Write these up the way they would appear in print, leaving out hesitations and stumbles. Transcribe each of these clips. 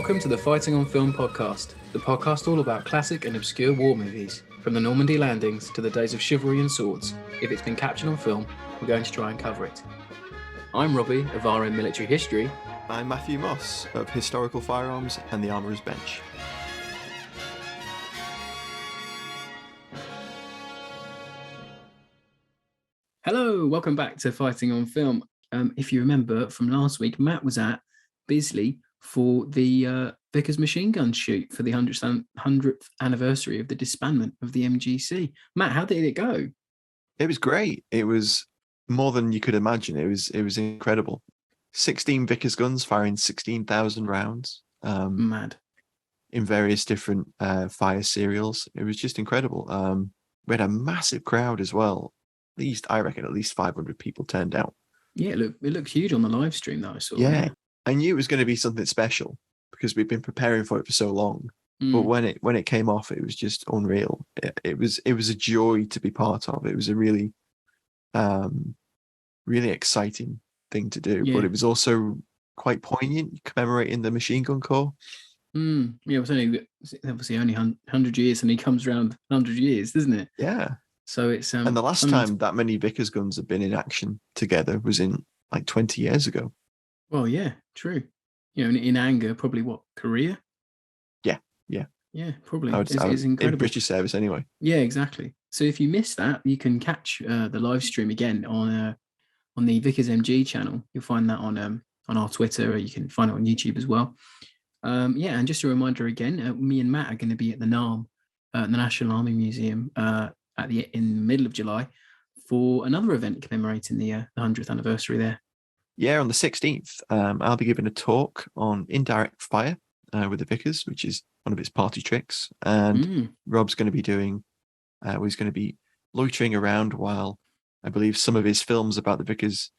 Welcome to the Fighting on Film podcast, the podcast all about classic and obscure war movies, from the Normandy landings to the days of chivalry and swords. If it's been captured on film, we're going to try and cover it. I'm Robbie of RM Military History. I'm Matthew Moss of Historical Firearms and the Armourer's Bench. Hello, welcome back to Fighting on Film. If you remember from last week, Matt was at Bisley for the Vickers machine gun shoot for the 100th anniversary of the disbandment of the MGC. Matt, how did it go? It was great. It was more than you could imagine. It was incredible. 16 Vickers guns firing 16,000 rounds. Mad. In various different fire serials. It was just incredible. We had a massive crowd as well. I reckon at least 500 people turned out. Yeah, it looked huge on the live stream that I saw. Yeah. I knew it was going to be something special because we've been preparing for it for so long. But when it came off, it was just unreal. It was a joy to be part of. It was a really, really exciting thing to do. Yeah. But it was also quite poignant, commemorating the Machine Gun Corps. Yeah, it was obviously only 100 years, and he comes around 100 years, doesn't it? Yeah. So it's and the last time that many Vickers guns had been in action together was in like 20 years ago. Well, yeah, true. You know, in anger, probably what, Korea? Yeah, probably. It's incredible. In British service anyway. Yeah, exactly. So if you missed that, you can catch the live stream again on the Vickers MG channel. You'll find that on our Twitter, or you can find it on YouTube as well. And just a reminder again, me and Matt are going to be at the NARM, the National Army Museum, in the middle of July for another event commemorating the 100th anniversary there. Yeah, on the 16th, I'll be giving a talk on indirect fire with the Vickers, which is one of its party tricks. And Rob's going to be he's going to be loitering around while I believe some of his films about the Vickers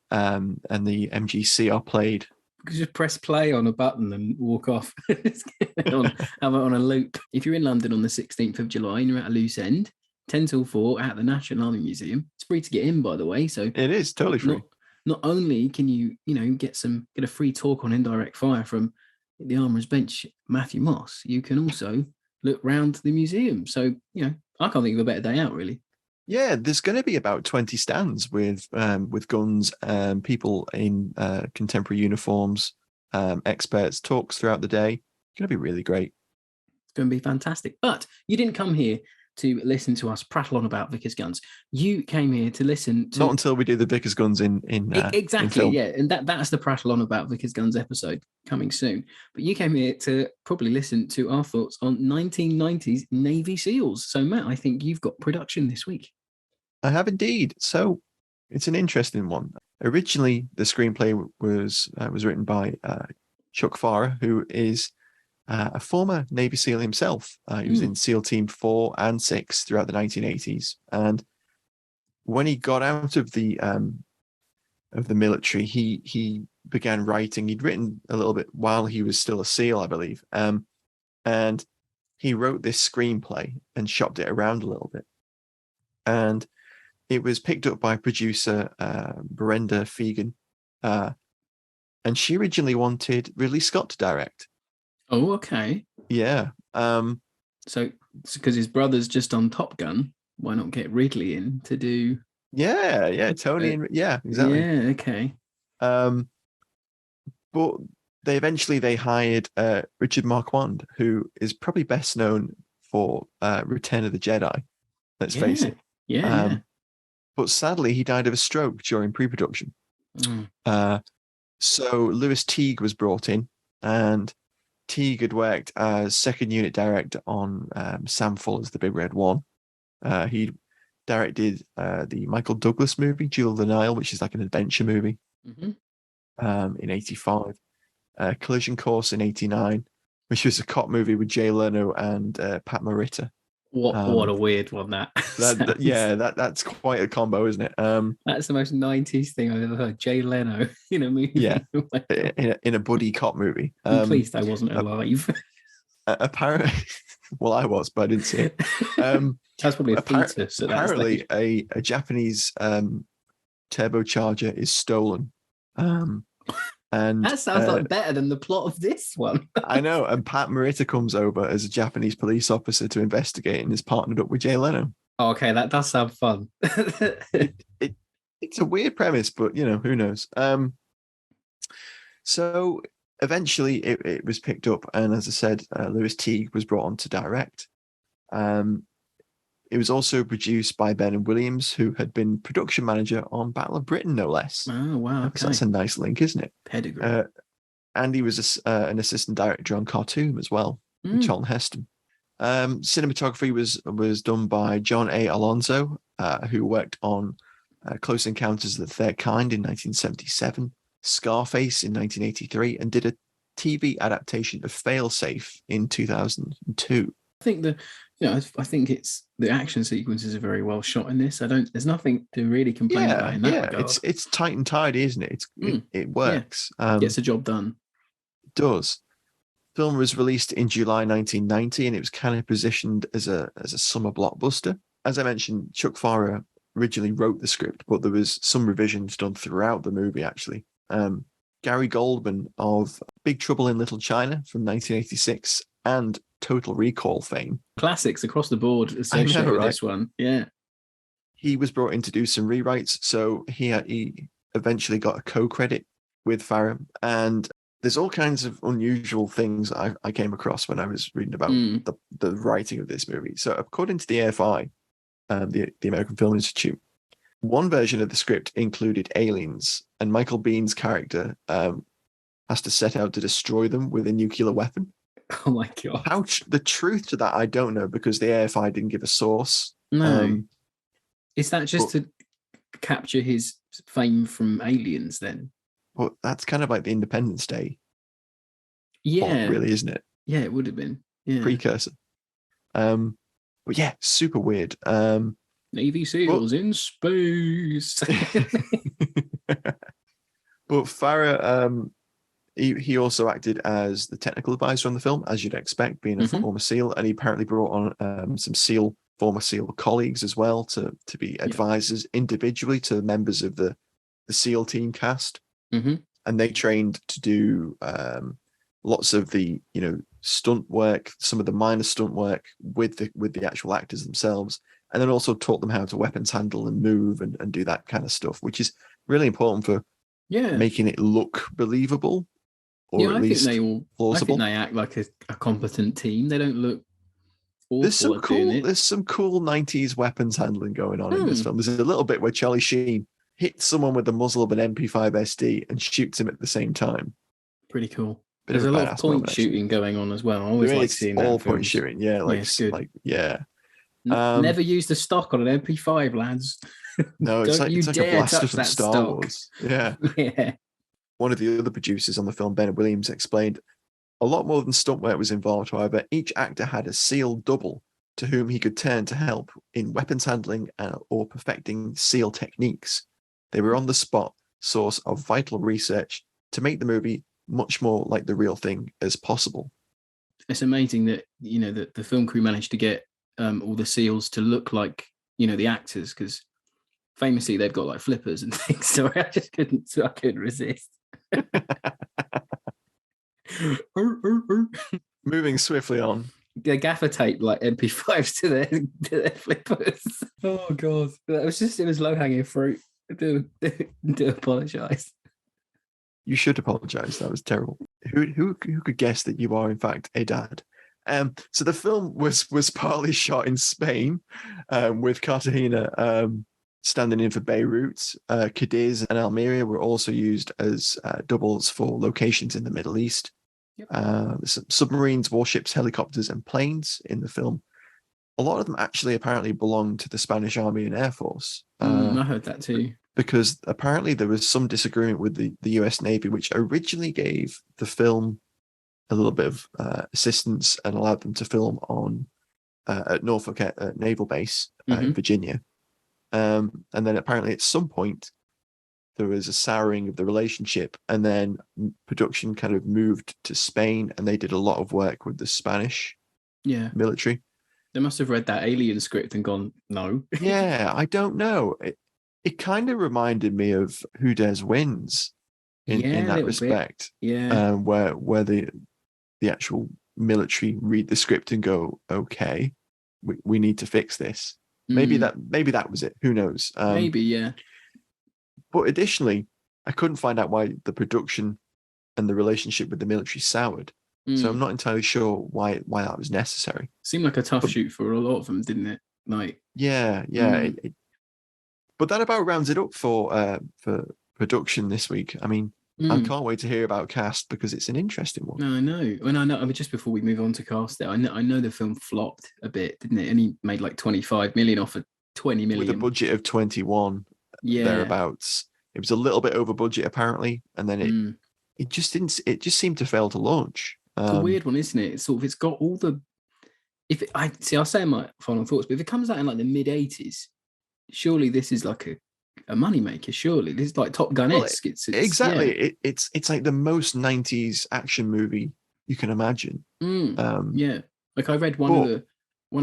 and the MGC are played. You can just press play on a button and walk off. Have it on a loop. If you're in London on the 16th of July and you're at a loose end, 10 till 4 at the National Army Museum. It's free to get in, by the way. So it is totally free. Not only can you get a free talk on indirect fire from the Armourer's Bench, Matthew Moss, you can also look round the museum. So, I can't think of a better day out, really. Yeah, there's going to be about 20 stands with guns, people in contemporary uniforms, experts, talks throughout the day. It's going to be really great. It's going to be fantastic. But you didn't come here to listen to us prattle on about Vickers guns. You came here to listen to... Not until we do the Vickers guns in exactly, in film. Yeah, and that's the prattle on about Vickers guns episode coming soon. But you came here to probably listen to our thoughts on 1990s Navy SEALs. So, Matt, I think you've got production this week. I have indeed. So it's an interesting one. Originally, the screenplay was written by Chuck Farrer, who is a former Navy SEAL himself. He was in SEAL Team 4 and 6 throughout the 1980s. And when he got out of the military, he began writing. He'd written a little bit while he was still a SEAL, I believe. And he wrote this screenplay and shopped it around a little bit. And it was picked up by producer Brenda Fegan. And she originally wanted Ridley Scott to direct. Oh, okay. Yeah. So because his brother's just on Top Gun, why not get Ridley in to do? Yeah, Tony. Yeah, exactly. Yeah, okay. But they hired Richard Marquand, who is probably best known for Return of the Jedi. Let's face it. Yeah. But sadly, he died of a stroke during pre-production. So Lewis Teague was brought in, and Teague had worked as second unit director on Sam Fuller's The Big Red One. He directed the Michael Douglas movie, Jewel of the Nile, which is like an adventure movie, in 85. Collision Course in 89, which was a cop movie with Jay Leno and Pat Morita. What a weird one that's quite a combo, isn't it? That's the most 90s thing I've ever heard. Jay Leno in a movie. Yeah, in a buddy cop movie. I'm pleased I wasn't alive. Apparently, well, I was, but I didn't see it. That's probably a fetus. Apparently, a Japanese turbocharger is stolen. And That sounds like better than the plot of this one. I know. And Pat Morita comes over as a Japanese police officer to investigate and is partnered up with Jay Leno. Oh, okay, that does sound fun. It's a weird premise, but who knows? So eventually it was picked up, and as I said, Lewis Teague was brought on to direct. It was also produced by Ben and Williams, who had been production manager on Battle of Britain, no less. Oh, wow. Okay. So that's a nice link, isn't it? Pedigree. And he was an assistant director on Khartoum as well, with Charlton Heston. Cinematography was done by John A. Alonso, who worked on Close Encounters of the Third Kind in 1977, Scarface in 1983, and did a TV adaptation of Failsafe in 2002. I think I think it's the action sequences are very well shot in this. There's nothing to really complain about in that regard. It's tight and tidy, isn't it? It works. Yeah. Gets the job done. It does. Film was released in July 1990, and it was kind of positioned as a summer blockbuster. As I mentioned, Chuck Farrer originally wrote the script, but there was some revisions done throughout the movie, actually. Gary Goldman of Big Trouble in Little China from 1986 and Total Recall fame. Classics across the board associated with this one. Yeah. He was brought in to do some rewrites, so he eventually got a co-credit with Farrer. And there's all kinds of unusual things I came across when I was reading about the writing of this movie. So according to the AFI, the American Film Institute, one version of the script included aliens, and Michael Bihn's character has to set out to destroy them with a nuclear weapon. Oh my God. The truth to that, I don't know, because the AFI didn't give a source. No. Is that just to capture his fame from Aliens then? Well, that's kind of like the Independence Day. Yeah. Plot, really, isn't it? Yeah, it would have been. Yeah. Precursor. But yeah, super weird. Navy SEALs in space. But Farrer, he also acted as the technical advisor on the film, as you'd expect, being a former SEAL, and he apparently brought on some former SEAL colleagues as well to be advisors individually to members of the SEAL team cast. Mm-hmm. And they trained to do lots of the stunt work, some of the minor stunt work with the actual actors themselves, and then also taught them how to weapons handle and move and do that kind of stuff, which is really important for making it look believable, or at least plausible. I think they act like a competent team. They don't look awful. There's some cool 90s weapons handling going on in this film. There's a little bit where Charlie Sheen hits someone with the muzzle of an MP5 SD and shoots him at the same time. Pretty cool. There's a lot of point shooting going on as well. I always like seeing that. All point shooting, yeah. Never use the stock on an MP5, lads. No, it's like a blaster from Star Wars. Yeah. Yeah. One of the other producers on the film, Ben Williams, explained a lot more than stunt work was involved. However, each actor had a SEAL double to whom he could turn to help in weapons handling or perfecting SEAL techniques. They were on the spot source of vital research to make the movie much more like the real thing as possible. It's amazing that that the film crew managed to get all the SEALs to look like the actors, because famously they've got like flippers and things. So I couldn't resist. Moving swiftly on. They gaffer tape like MP5s to their flippers. Oh God, it was low hanging fruit. I do apologise. You should apologise. That was terrible. Who could guess that you are in fact a dad? So the film was partly shot in Spain, with Cartagena standing in for Beirut. Cadiz and Almeria were also used as doubles for locations in the Middle East. Yep. There's some submarines, warships, helicopters, and planes in the film. A lot of them actually apparently belong to the Spanish Army and Air Force. I heard that too. Because apparently there was some disagreement with the US Navy, which originally gave the film a little bit of assistance and allowed them to film on at Norfolk Naval Base in Virginia. And then apparently at some point there was a souring of the relationship, and then production kind of moved to Spain, and they did a lot of work with the Spanish military. They must have read that Alien script and gone, no. Yeah, I don't know. It kind of reminded me of Who Dares Wins. in a that little respect. bit. Yeah. Where the actual military read the script and go, okay, we need to fix this. Maybe that was it. Who knows? Maybe, yeah. But additionally, I couldn't find out why the production and the relationship with the military soured. So I'm not entirely sure why that was necessary. Seemed like a tough shoot for a lot of them, didn't it? Like, yeah. But that about rounds it up for production this week. I mean, I can't wait to hear about cast because it's an interesting one. No, I know. And I know. I mean, just before we move on to cast, there, I know the film flopped a bit, didn't it? And he made like 25 million off of 20 million with a budget of 21, thereabouts. It was a little bit over budget apparently, and then it just didn't. It just seemed to fail to launch. It's a weird one, isn't it? It's sort of, it's got all the. I'll say my final thoughts, but if it comes out in like the mid 80s, surely this is like a moneymaker. Surely this is like Top Gun-esque. It's exactly. Yeah. It's like the most 90s action movie you can imagine. Yeah, like I read one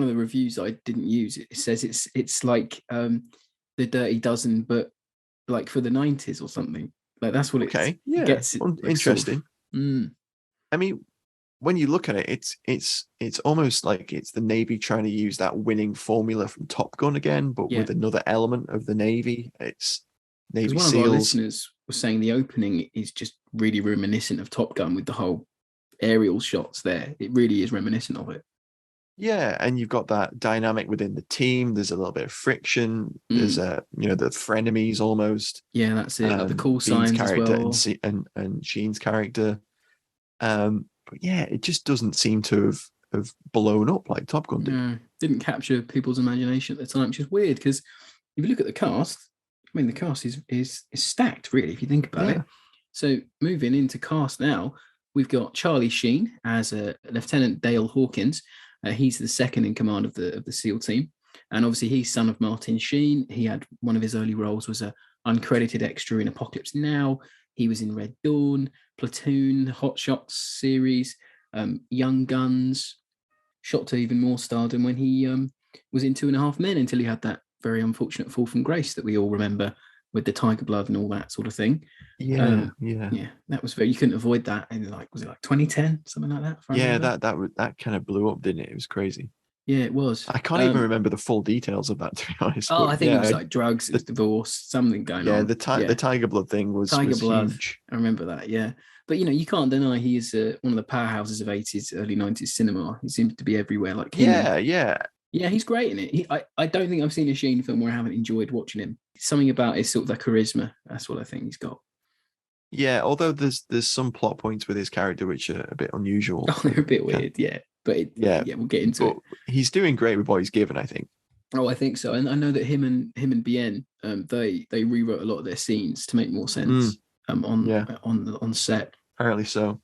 of the reviews I didn't use. It says it's like the Dirty Dozen, but like for the 90s or something. Like that's what it gets. It, like, interesting. Sort of, I mean, when you look at it, it's almost like it's the Navy trying to use that winning formula from Top Gun again, but with another element of the Navy. It's Navy one SEALs. Of our listeners was saying the opening is just really reminiscent of Top Gun with the whole aerial shots there. It really is reminiscent of it. Yeah, and you've got that dynamic within the team. There's a little bit of friction. There's the frenemies almost. Yeah, that's it. Like the call Biehn's signs character as well. and Sheen's character. But yeah, it just doesn't seem to have blown up like Top Gun did. No, didn't capture people's imagination at the time, which is weird because if you look at the cast, I mean, the cast is stacked, really, if you think about it. So moving into cast now, we've got Charlie Sheen as Lieutenant Dale Hawkins. He's the second in command of the SEAL team. And obviously he's son of Martin Sheen. He had one of his early roles was a uncredited extra in Apocalypse Now. He was in Red Dawn, Platoon, Hot Shots series, Young Guns, shot to even more stardom when he was in 2.5 Men until he had that very unfortunate fall from grace that we all remember with the tiger blood and all that sort of thing. Yeah. That was you couldn't avoid that in was it like 2010, something like that? Yeah, that kind of blew up, didn't it? It was crazy. Yeah, it was. I can't even remember the full details of that, to be honest. I think it was like drugs, divorce, something going on. Yeah, the tiger blood thing was blood. Huge. I remember that, yeah. But, you can't deny he is one of the powerhouses of 80s, early 90s cinema. He seems to be everywhere. Like him. Yeah, he's great in it. I don't think I've seen a Sheen film where I haven't enjoyed watching him. Something about his sort of the charisma. That's what I think he's got. Yeah, although there's some plot points with his character which are a bit unusual. Oh, they're a bit weird, yeah. But we'll get into it. He's doing great with what he's given, I think. Oh, I think so. And I know that him and Biehn, they rewrote a lot of their scenes to make more sense on set. Apparently so.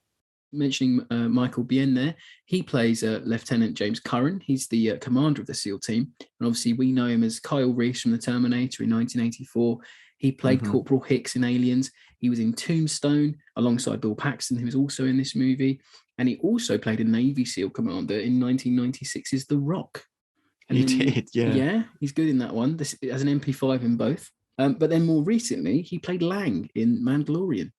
Mentioning Michael Biehn there, he plays Lieutenant James Curran. He's the commander of the SEAL team. And obviously we know him as Kyle Reese from The Terminator in 1984. He played Corporal Hicks in Aliens. He was in Tombstone alongside Bill Paxton, who was also in this movie. And he also played a Navy SEAL commander in 1996's The Rock. And he did, yeah. Yeah, he's good in that one. This as an MP5 in both. But then more recently, he played Lang in Mandalorian.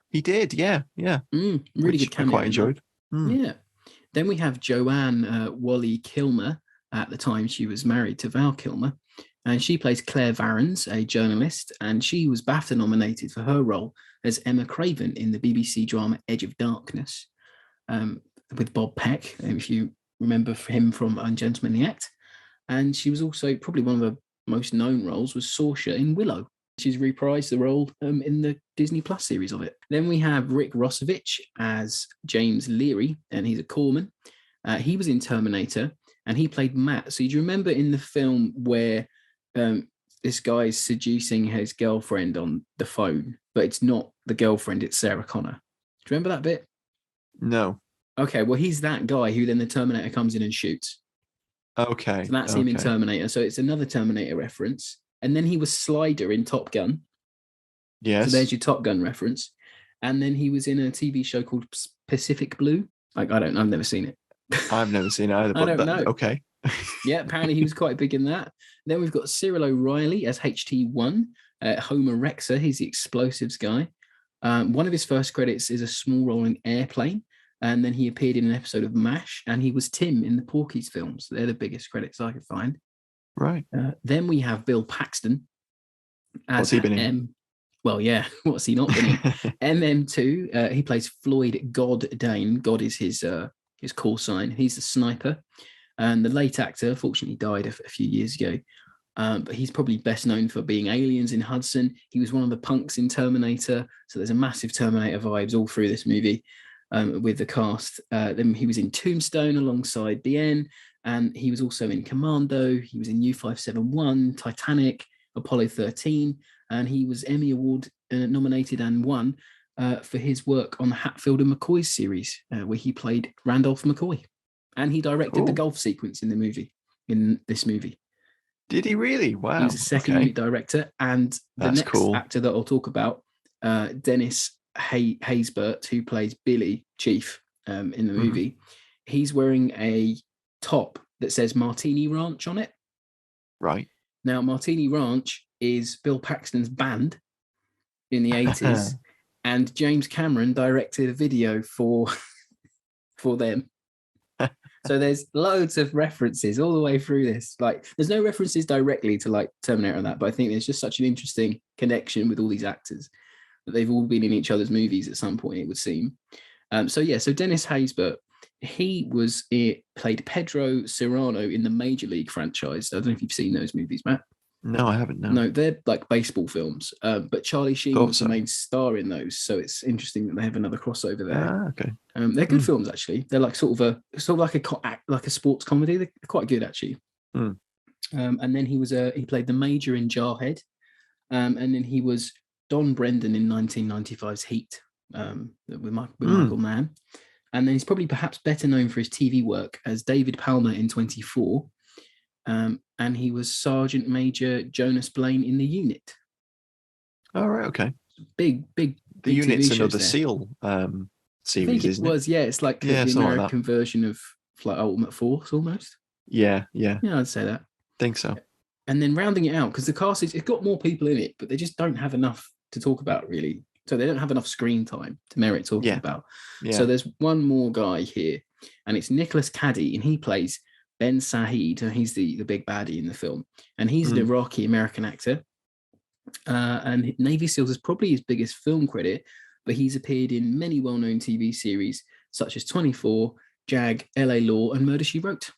He did, yeah. Really good cameo. I quite enjoyed. Yeah. Then we have Joanne Whalley-Kilmer. At the time, she was married to Val Kilmer. And she plays Claire Varens, a journalist. And she was BAFTA nominated for her role as Emma Craven in the BBC drama Edge of Darkness with Bob Peck, if you remember him from Ungentlemanly Act. And she was also probably one of the most known roles was Saoirse in Willow. She's reprised the role in the Disney Plus series of it. Then we have Rick Rosovich as James Leary, and he's a corpsman. He was in Terminator, and he played Matt. So do you remember in the film where this guy's seducing his girlfriend on the phone, but it's not the girlfriend, it's Sarah Connor? Do you remember that bit? No. Okay, well, he's that guy who then the Terminator comes in and shoots. Okay. So that's him in Terminator. So it's another Terminator reference. And then he was Slider in Top Gun. Yes. So there's your Top Gun reference. And then he was in a TV show called Pacific Blue. Like, I've never seen it. I've never seen it either. I don't know. Okay. Yeah, apparently he was quite big in that. Then we've got Cyril O'Reilly as HT1. Homer Rexer, he's the explosives guy. One of his first credits is a small role in Airplane, and then he appeared in an episode of MASH, and he was Tim in the Porky's films. They're the biggest credits I could find. Right. Then we have Bill Paxton as What's he been in? Well, yeah, what's he not been in? MM2. He plays Floyd God Dane. God is his call sign. He's the sniper, and the late actor fortunately died a few years ago. But he's probably best known for being Aliens in Hudson. He was one of the punks in Terminator, so there's a massive Terminator vibes all through this movie with the cast. Then he was in Tombstone alongside Biehn, and he was also in Commando. He was in U-571, Titanic, Apollo 13, and he was Emmy Award nominated and won for his work on the Hatfield and McCoy series, where he played Randolph McCoy, and he directed the golf sequence in this movie. Did he really? Wow. He was a second unit director, and the next actor that I'll talk about, Dennis Haysbert, who plays Billy Chief in the movie, he's wearing a top that says Martini Ranch on it. Right. Now, Martini Ranch is Bill Paxton's band in the 80s, and James Cameron directed a video for them. So there's loads of references all the way through this. Like, there's no references directly to like Terminator and that, but I think there's just such an interesting connection with all these actors that they've all been in each other's movies at some point, it would seem. So Dennis Haysbert, he played Pedro Serrano in the Major League franchise. I don't know if you've seen those movies, Matt. No, I haven't. No, they're like baseball films. But Charlie Sheen was the main star in those, so it's interesting that they have another crossover there. Okay. They're good films actually. They're like sort of like a sports comedy. They're quite good actually. And then he played the Major in Jarhead, and then he was Don Brendan in 1995's Heat with Michael Mann. And then he's probably perhaps better known for his TV work as David Palmer in 24. And he was Sergeant Major Jonas Blaine in The Unit. All right, okay. Big The Unit's another SEAL series, isn't it? Yeah. It's like the American version of like Ultimate Force almost. Yeah. Yeah, I'd say that. Think so. And then rounding it out, because the cast it's got more people in it, but they just don't have enough to talk about really. So they don't have enough screen time to merit talking about. Yeah. So there's one more guy here, and it's Nicholas Caddy, and he plays Ben Saeed. He's the big baddie in the film, and he's an Iraqi-American actor. And Navy SEALs is probably his biggest film credit, but he's appeared in many well-known TV series such as 24, JAG, LA Law, and Murder, She Wrote.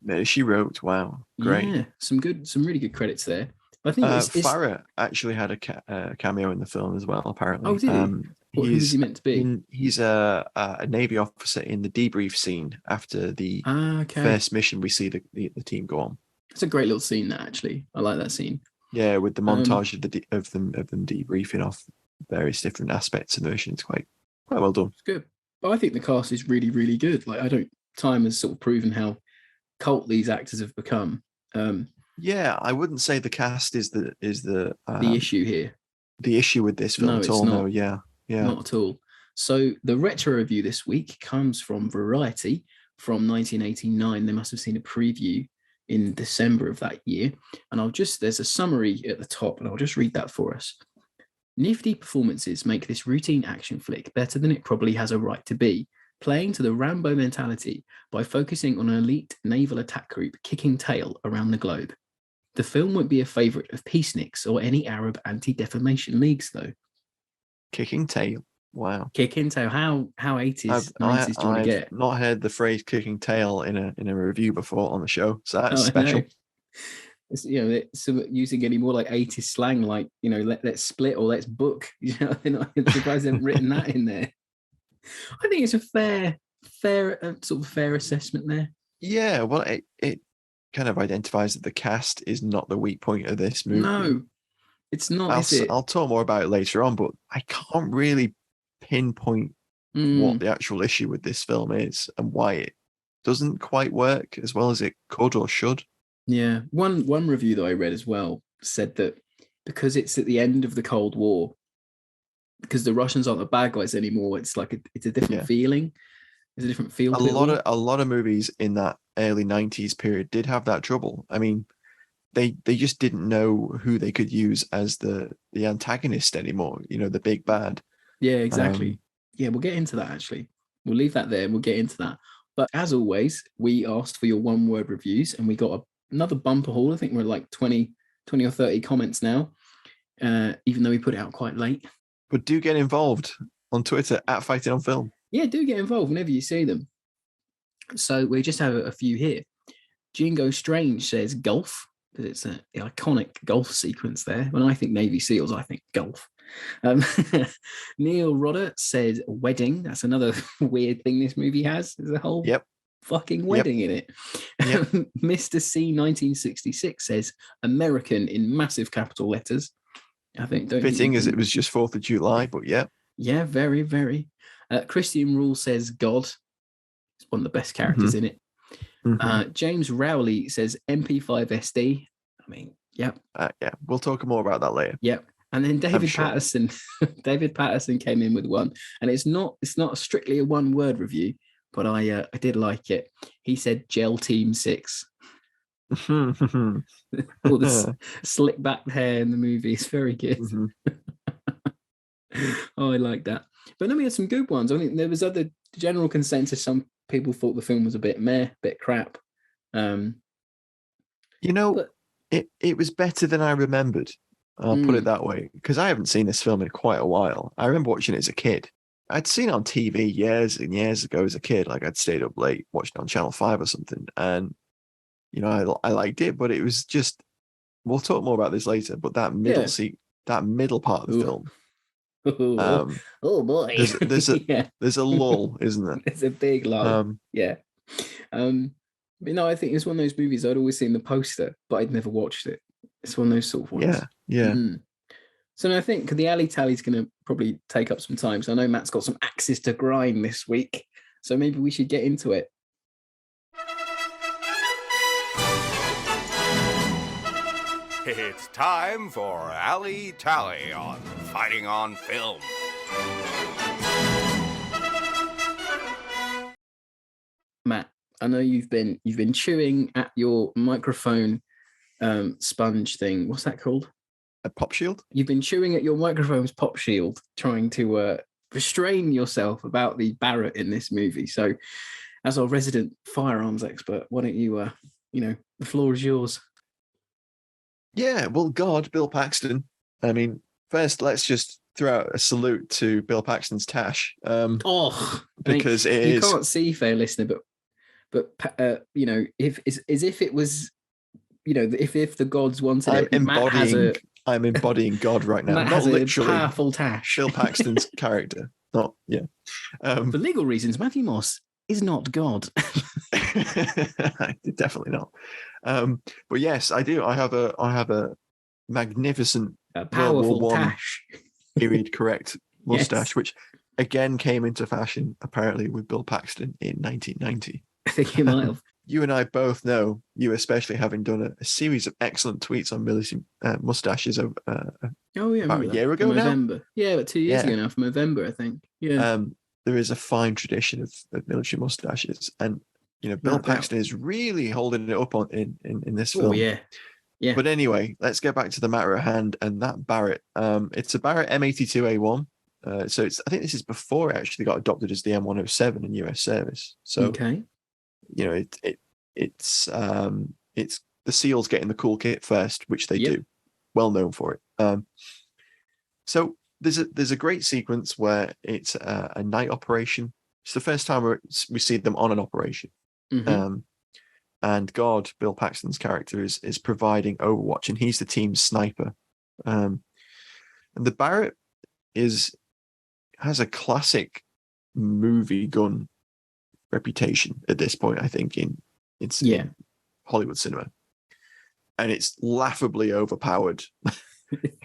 Murder, She Wrote. Wow, great. Yeah, some really good credits there. But I think Barrett actually had a cameo in the film as well. Apparently, oh, did he? Who is he meant to be? He's a Navy officer in the debrief scene after the first mission. We see the team go on. It's a great little scene, that actually. I like that scene. Yeah, with the montage of them debriefing off various different aspects of the mission. It's quite well done. It's good. But I think the cast is really, really good. Like, time has sort of proven how cult these actors have become. Yeah, I wouldn't say the cast is the issue here. The issue with this film at all. No, yeah, not at all. So the retro review this week comes from Variety from 1989. They must have seen a preview in December of that year, and there's a summary at the top, and I'll just read that for us. Nifty performances make this routine action flick better than it probably has a right to be, playing to the Rambo mentality by focusing on an elite naval attack group kicking tail around the globe. The film won't be a favourite of peaceniks or any Arab anti-defamation leagues, though. Kicking tail. Wow. Kicking tail. How 80s, 90s do you want to get? I've not heard the phrase kicking tail in a review before on the show, so that's special. It's, it's using any more like 80s slang, like, let's split or let's book. I'm surprised they haven't written that in there. I think it's a fair sort of fair assessment there. Yeah, well, it kind of identifies that the cast is not the weak point of this movie. No, it's not. I'll talk more about it later on, but I can't really pinpoint what the actual issue with this film is and why it doesn't quite work as well as it could or should. Yeah, one review that I read as well said that because it's at the end of the Cold War, because the Russians aren't the bad guys anymore, it's like it's a different feeling. There's a different feel. A lot of movies in that early 90s period did have that trouble. I mean, they just didn't know who they could use as the antagonist anymore. The big bad. Yeah, exactly. Yeah, we'll get into that actually. We'll leave that there and we'll get into that. But as always, we asked for your one-word reviews and we got another bumper haul. I think we're like 20 or 30 comments now, even though we put it out quite late. But do get involved on Twitter at Fighting on Film. Yeah, do get involved whenever you see them. So we just have a few here. Jingo Strange says golf, because it's the iconic golf sequence there. When I think Navy SEALs, I think golf. Neil Rodder said wedding. That's another weird thing this movie has. There's a whole fucking wedding in it. Yep. Mr. C 1966 says American in massive capital letters. I think fitting as it was just 4th of July, but yeah. Yeah, very, very. Christian Rule says God. It's one of the best characters in it. James Rowley says MP5 SD. I mean, yep. Yeah, we'll talk more about that later. Yep. And then David Patterson, David Patterson came in with one, and it's not strictly a one-word review, but I did like it. He said Gel Team 6. All the slick back hair in the movie is very good. Oh, I like that. But then we had some good ones. I mean, there was other general consensus. Some people thought the film was a bit meh, bit crap. It was better than I remembered. I'll put it that way, because I haven't seen this film in quite a while. I remember watching it as a kid. I'd seen it on TV years and years ago as a kid. Like I'd stayed up late watching it on Channel 5 or something. And, I liked it, but it was just, we'll talk more about this later, but that middle part of the film. Oh boy. There's a lull, isn't there? It's a big lull. But no, I think it's one of those movies I'd always seen the poster, but I'd never watched it. It's one of those sort of ones. Yeah. So I think the alley tally's going to probably take up some time. So I know Matt's got some axes to grind this week. So maybe we should get into it. It's time for Alley Tally on Fighting on Film. Matt, I know you've been chewing at your microphone sponge thing. What's that called? A pop shield? You've been chewing at your microphone's pop shield, trying to restrain yourself about the Barrett in this movie. So, as our resident firearms expert, why don't you, the floor is yours. Yeah, well, God, Bill Paxton. I mean, first, let's just throw out a salute to Bill Paxton's tash. Because you can't see, fair listener, but if it was, if the gods wanted I'm embodying God right now. Matt Not has literally. A powerful tash. Bill Paxton's character. Not, yeah. For legal reasons, Matthew Moss is not God. Definitely not. But yes, I do. I have a magnificent powerful World War I tash. period correct mustache, Yes. which again came into fashion apparently with Bill Paxton in 1990. I think you might have. You and I both know, you especially having done a series of excellent tweets on military mustaches about a year ago now. November. Yeah, but 2 years ago now, from November, I think. Yeah. There is a fine tradition of military mustaches, and Bill Paxton is really holding it up in this film. Oh yeah. Yeah. But anyway, let's get back to the matter at hand, and that Barrett. It's a Barrett M82A1. So I think this is before it actually got adopted as the M107 in US service. So okay. It's the SEALs getting the cool kit first, which they do, well known for it. So there's a great sequence where it's a night operation. It's the first time we see them on an operation. And God, Bill Paxton's character, is providing overwatch, and he's the team's sniper. And the Barrett has a classic movie gun reputation at this point, I think, in Hollywood cinema. And it's laughably overpowered.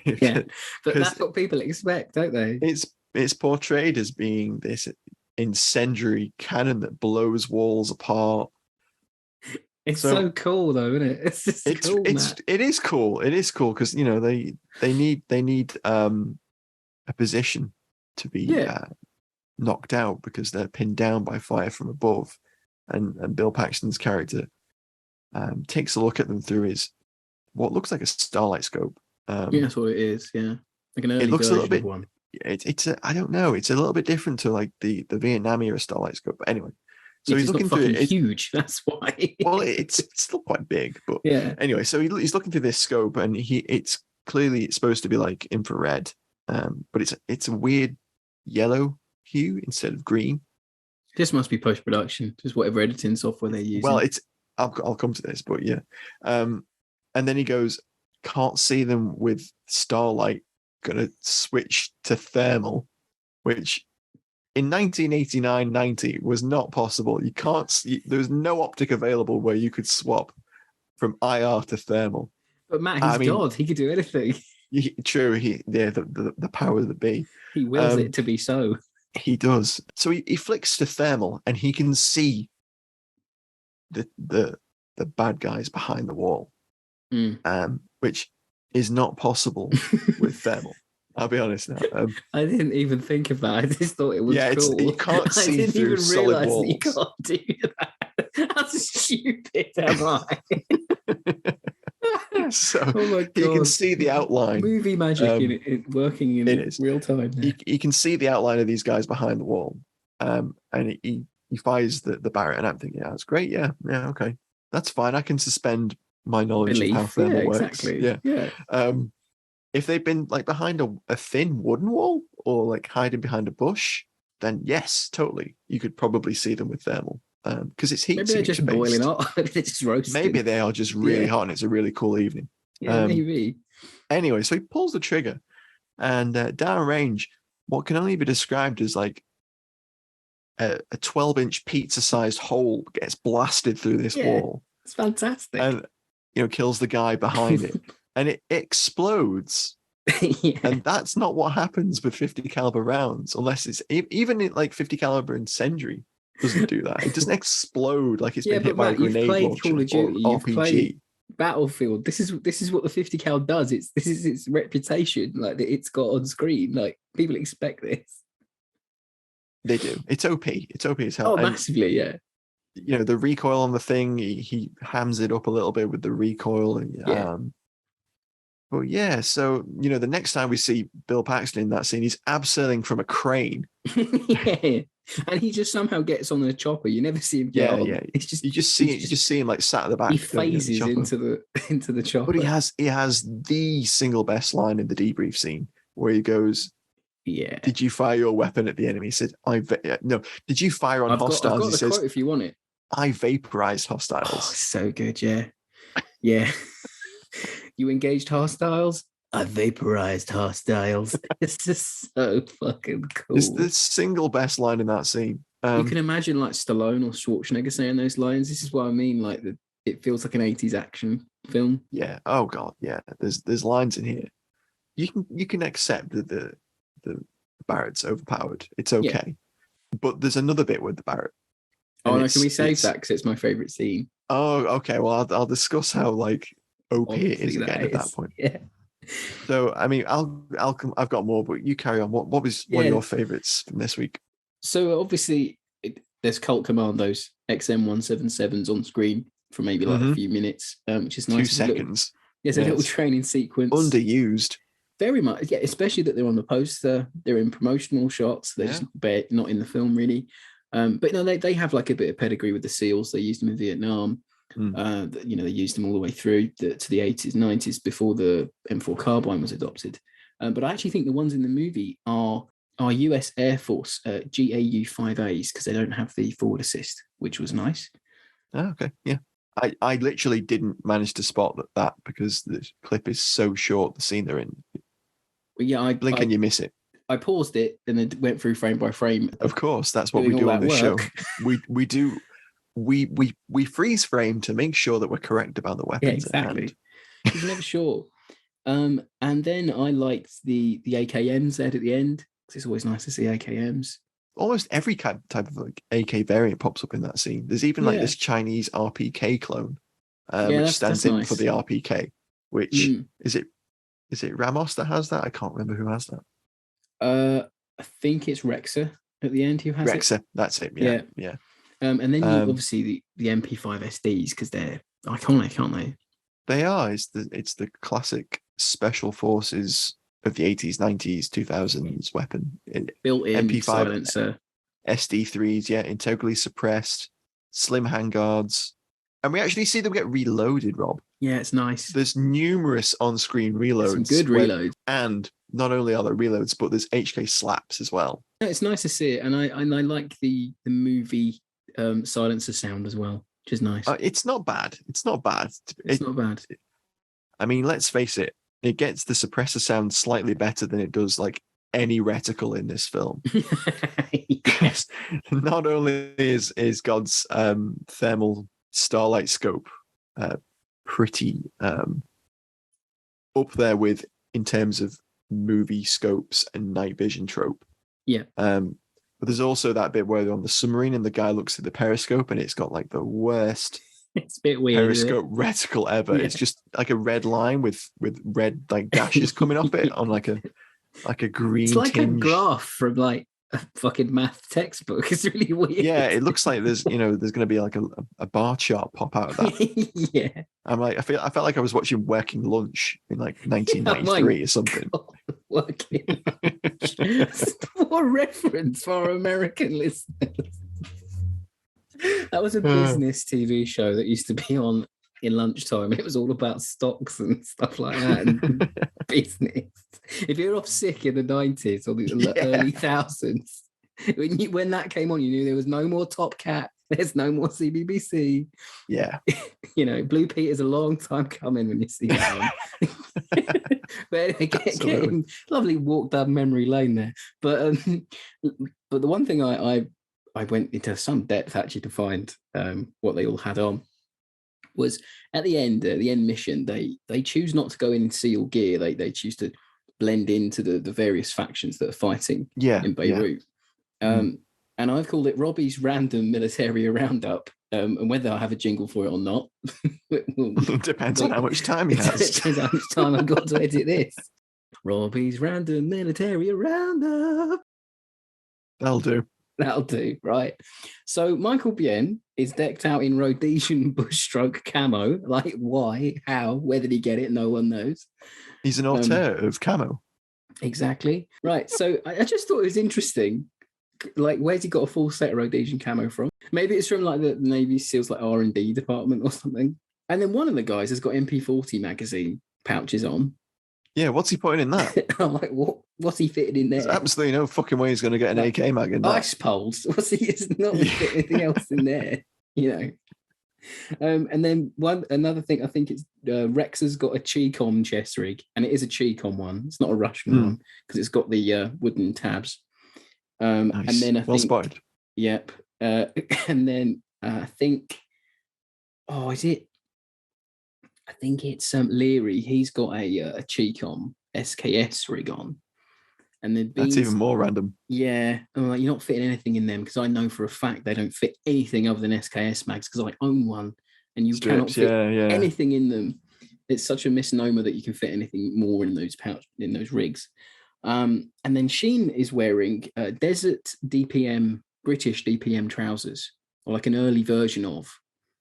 Yeah, but that's what people expect, don't they? It's portrayed as being this incendiary cannon that blows walls apart. It's so cool, though, isn't it? It's just cool. It is cool. It is cool because they need a position to be knocked out because they're pinned down by fire from above, and Bill Paxton's character takes a look at them through his what looks like a starlight scope. Yeah, that's what it is. Yeah, like an early It looks a little version of bit. one. I don't know. It's a little bit different to like the Vietnam era starlight scope. But anyway, so It's he's just looking not through fucking it. huge. That's why. Well, it's still quite big, but Yeah. anyway, so he's looking through this scope, and it's clearly it's supposed to be like infrared, but it's a weird yellow hue instead of green. This must be post production, just whatever editing software they're using. Well, I'll come to this, but yeah, and then he goes, can't see them with starlight. Gonna switch to thermal, which in 1989-90 was not possible. You can't see, there was no optic available where you could swap from IR to thermal. But Matt, he's God. He could do anything. True. The power of the bee. He wills it to be so. He does. So he flicks to thermal, and he can see the bad guys behind the wall, which is not possible with thermal. I'll be honest now. I didn't even think of that. I just thought it was cool. You can't see I didn't through even solid realize walls. that you can't do that. How stupid am I? So oh my God. you can see the outline. Movie magic in working in real time. He can see the outline of these guys behind the wall, and he fires the Barrett, and I'm thinking, yeah, that's great. Yeah, okay, that's fine. I can suspend my knowledge of how thermal works. Exactly. Yeah. If they've been like behind a thin wooden wall or like hiding behind a bush, then yes, totally, you could probably see them with thermal. Because it's heat. Maybe they're just boiling hot. Maybe they're just roasting. Maybe they are just really hot, and it's a really cool evening. Yeah, maybe. Anyway, so he pulls the trigger, and downrange, what can only be described as like a 12-inch pizza-sized hole gets blasted through this wall. It's fantastic. And kills the guy behind it, and it explodes. And that's not what happens with 50 caliber rounds, unless it's even like 50 caliber incendiary. Doesn't do that. It doesn't explode like it's been hit by a grenade launcher or RPG. Battlefield. This is what the 50 cal does. This is its reputation, like that it's got on screen. Like people expect this. They do. It's OP. It's OP as hell. Oh, massively, yeah. The recoil on the thing, he hams it up a little bit with the recoil. And, but yeah, so the next time we see Bill Paxton in that scene, he's abseiling from a crane. Yeah. And he just somehow gets on the chopper. You never see him get on. Yeah. It's just you just see him like sat at the back. He phases into the chopper. But he has the single best line in the debrief scene where he goes, "Yeah, did you fire your weapon at the enemy?" He said, "No." Did you fire on hostiles? I've got he says, quote if you want it. "I vaporized hostiles." Oh, so good, yeah. You engaged hostiles? I vaporized hostiles. It's just so fucking cool. It's the single best line in that scene. You can imagine like Stallone or Schwarzenegger saying those lines. This is what I mean. Like it feels like an 80s action film. Yeah. Oh God. Yeah. There's lines in here. You can accept that the Barrett's overpowered. It's okay. But there's another bit with the Barrett. Oh no! Can we save that because it's my favorite scene? Oh, okay. Well, I'll discuss how like OP it is again at that point. Yeah. So I mean, I've got more, but you carry on. What was one of your favorites from this week? So obviously, there's Cult Commandos XM177s on screen for maybe like a few minutes, which is nice. 2 seconds. There's a little training sequence. Underused. Very much, yeah. Especially that they're on the poster. They're in promotional shots. They're just not in the film really. But no, they have like a bit of pedigree with the SEALs. They used them in Vietnam. They used them all the way through to the 80s, 90s before the M4 carbine was adopted. But I actually think the ones in the movie are US Air Force GAU 5As because they don't have the forward assist, which was nice. Oh, okay, yeah. I literally didn't manage to spot that because the clip is so short, the scene they're in. Well, yeah, I blink and you miss it. I paused it and then went through frame by frame. Of course, that's what we do on this show. We do. We freeze frame to make sure that we're correct about the weapons. Yeah, exactly. You're never sure. And then I liked the AKMs there at the end because it's always nice to see AKMs. Almost every type of like AK variant pops up in that scene. There's even like this Chinese RPK clone, which stands in for the RPK. Which is it Ramos that has that? I can't remember who has that. I think it's Rexa at the end who has it. Rexa, that's it. Yeah. And then you obviously the MP5 SDs because they're iconic, aren't they? They are. It's the classic special forces of the 80s, 90s, 2000s weapon. Built-in MP5 silencer. SD3s, yeah, integrally suppressed, slim handguards. And we actually see them get reloaded, Rob. Yeah, it's nice. There's numerous on-screen reloads. Some good reloads. And not only are there reloads, but there's HK slaps as well. No, it's nice to see it. And I like the movie silencer sound as well, which is nice. It's not bad. It's not bad. It's not bad. I mean, let's face it. It gets the suppressor sound slightly better than it does like any reticle in this film. Yes. Not only is God's thermal starlight scope pretty up there with in terms of movie scopes and night vision trope. Yeah. But there's also that bit where they're on the submarine and the guy looks at the periscope and it's got like the worst it's a bit weird, periscope reticle ever. Yeah. It's just like a red line with red like dashes coming off it on like a green. It's like tinge. A graph from like a fucking math textbook. It's really weird. Yeah, it looks like there's going to be like a bar chart pop out of that. Yeah. I'm like, I felt like I was watching Working Lunch in like 1993 or something. God, Working Lunch. What a reference for our American listeners. That was a business TV show that used to be on in lunchtime. It was all about stocks and stuff like that and business. If you're off sick in the 90s or the early thousands, when that came on, you knew there was no more Top Cat. There's no more CBBC. Yeah. Blue Peter's a long time coming when you see that one. But getting lovely walk down memory lane there. But the one thing I went into some depth actually to find what they all had on was at the end mission, they choose not to go in SEAL gear. They choose to blend into the various factions that are fighting in Beirut. Yeah. And I've called it Robbie's Random Military Roundup. And whether I have a jingle for it or not depends on how much time he has. Depends how much time I've got to edit this. Robbie's Random Military Roundup. That'll do, right? So Michael Biehn is decked out in Rhodesian bushstroke camo. Like, why? How? Where did he get it? No one knows. He's an auteur of camo. Exactly. Right. So I just thought it was interesting. Like, where's he got a full set of Rhodesian camo from? Maybe it's from like the Navy SEALs like R&D department or something. And then one of the guys has got MP40 magazine pouches on. Yeah, what's he putting in that? I'm like, what's he fitting in there? There's absolutely no fucking way he's going to get an AK mag in there. Ice poles. What's he? It's not fit anything else in there, you know. And then another thing, I think it's Rex has got a Chicom chest rig, and it is a Chicom one. It's not a Russian one because it's got the wooden tabs. Nice. And then I think, spotted. Yep. And then I think, is it? I think it's Leary. He's got a Chicom SKS rig on. And then that's even more random. Yeah. I'm like, you're not fitting anything in them because I know for a fact they don't fit anything other than SKS mags because I own one and you cannot fit anything in them. It's such a misnomer that you can fit anything more in those rigs. And then Sheen is wearing desert DPM, British DPM trousers, or like an early version of,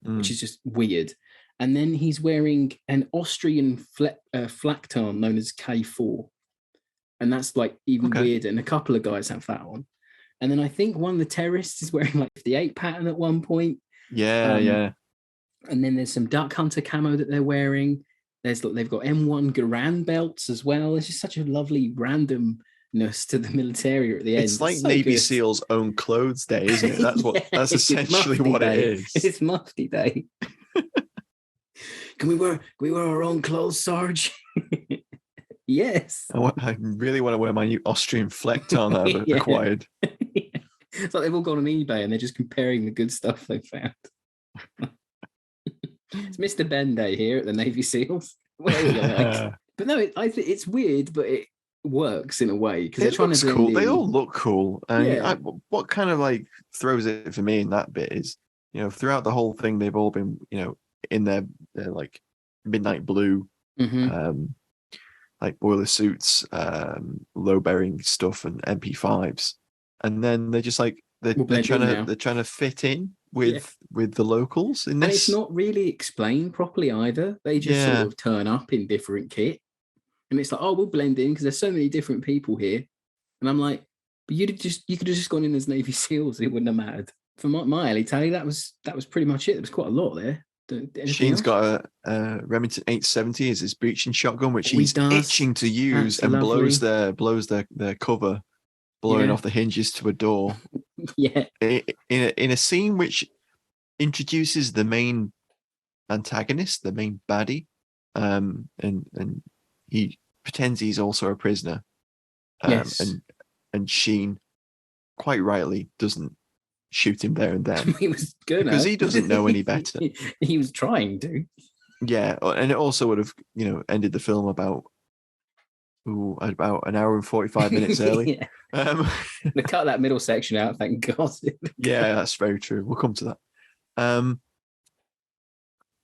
which is just weird. And then he's wearing an Austrian flak tarn known as K4. And that's like even weirder. And a couple of guys have that on. And then I think one of the terrorists is wearing like 58 pattern at one point. Yeah. And then there's some duck hunter camo that they're wearing. They've got M1 Garand belts as well. It's just such a lovely randomness to the military at the end. It's like so Navy SEALs own clothes day, isn't it? That's that's essentially what it is. It's Mufti Day. Can we wear our own clothes, Sarge? Yes. I really want to wear my new Austrian flak tarn that I've acquired. It's like they've all gone on eBay and they're just comparing the good stuff they've found. It's Mr. Ben Day here at the Navy SEALs. But no, I think it's weird, but it works in a way because they're trying to blend cool. in. They all look cool. And what kind of like throws it for me in that bit is, throughout the whole thing, they've all been, in their like midnight blue, like boiler suits, low bearing stuff, and MP5s, and then they're just like they're trying to fit in with the locals in this. And it's not really explained properly either. They just sort of turn up in different kit. And it's like, oh, we'll blend in because there's so many different people here. And I'm like, but you could have just gone in as Navy SEALs. It wouldn't have mattered. For my alley tally, that was pretty much it. There was quite a lot there. Sheen's got a Remington 870 as his breaching shotgun, which he's itching to use. That's and lovely. blows their cover, blowing off the hinges to a door. In a scene which introduces the main antagonist, the main baddie, and he pretends he's also a prisoner. And Sheen, quite rightly, doesn't shoot him there and then. He was good because he doesn't know any better. He was trying to. Yeah, and it also would have, ended the film about an hour and 45 minutes early. They cut that middle section out, thank God. Yeah, that's very true. We'll come to that.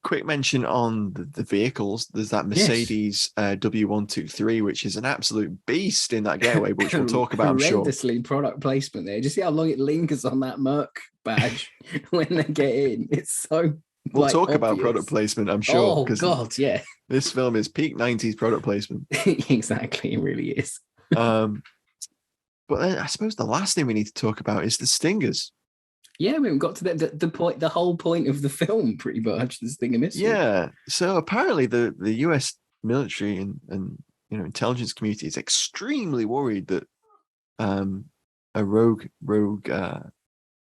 Quick mention on the vehicles. There's that Mercedes W123, which is an absolute beast in that getaway, which we'll talk about, I'm sure. Horrendously product placement there. Just see how long it lingers on that Merc badge when they get in. It's so We'll talk about product placement, I'm sure. Oh, God, yeah. This film is peak 90s product placement. Exactly, it really is. But I suppose the last thing we need to talk about is the stingers. Yeah, we haven't got to the point, the whole point of the film, pretty much, the stinger missile. Yeah, so apparently the US military and intelligence community is extremely worried that a rogue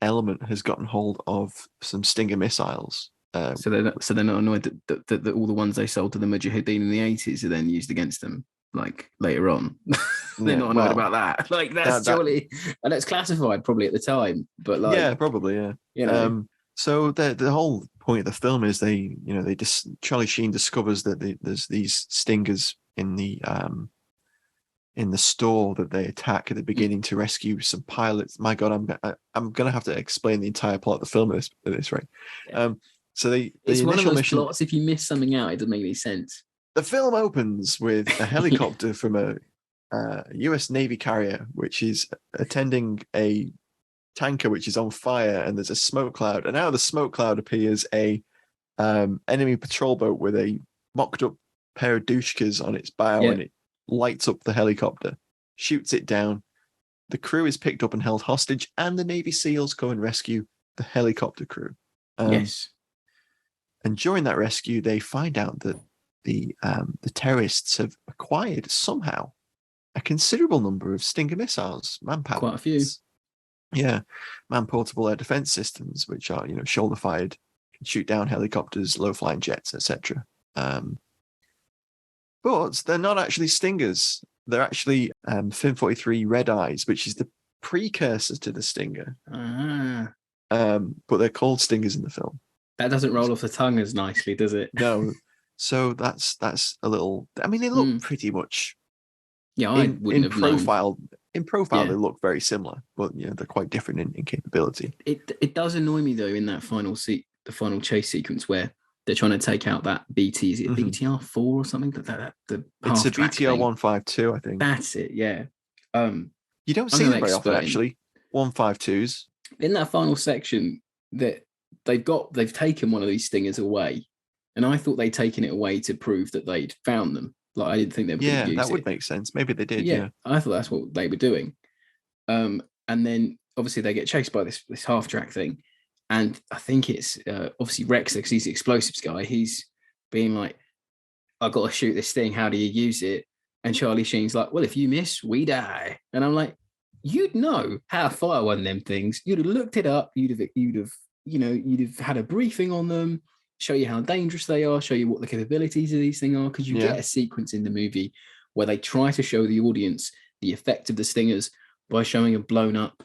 element has gotten hold of some Stinger missiles. So they're not annoyed that all the ones they sold to the Mujahideen in the 80s are then used against them, like later on. They're not annoyed about that. Like that's surely, and it's classified probably at the time, but like probably. So the whole point of the film is Charlie Sheen discovers that there's these stingers in the store that they attack at the beginning to rescue some pilots. My God, I'm gonna have to explain the entire plot of the film at this rate. So it's one of those plots. If you miss something out, it doesn't make any sense. The film opens with a helicopter from a U.S. Navy carrier, which is attending a tanker which is on fire, and there's a smoke cloud. And out of the smoke cloud appears a enemy patrol boat with a mocked up pair of douchkas on its bow, and it lights up the helicopter, shoots it down. The crew is picked up and held hostage, and the Navy SEALs go and rescue the helicopter crew. And during that rescue, they find out that the terrorists have acquired somehow a considerable number of Stinger missiles, manpower. Quite a few. Yeah, man-portable air defense systems, which are shoulder-fired, can shoot down helicopters, low-flying jets, etc. But they're not actually Stingers. They're actually Fin 43 Red Eyes, which is the precursor to the Stinger. But they're called Stingers in the film. That doesn't roll off the tongue as nicely, does it? No. So that's a little. I mean, they look pretty much. Yeah, I wouldn't have profile. Known. In profile, they look very similar, but they're quite different in capability. It does annoy me though in that final the final chase sequence where they're trying to take out that BT. Is it BTR 4 or something? It's a BTR 152, I think. That's it. Yeah. You don't see them very often, actually. 152s. In that final section, that they've taken one of these Stingers away, and I thought they'd taken it away to prove that they'd found them. Like I didn't think they were going to use it. Yeah, that would make sense. Maybe they did. Yeah, I thought that's what they were doing. And then obviously they get chased by this half track thing, and I think it's obviously Rex, because he's the explosives guy. He's being like, "I got to shoot this thing. How do you use it?" And Charlie Sheen's like, "Well, if you miss, we die." And I'm like, "You'd know how to fire one of them things. You'd have looked it up. You'd have had a briefing on them." Show you how dangerous they are, show you what the capabilities of these things are, because you get a sequence in the movie where they try to show the audience the effect of the Stingers by showing a blown up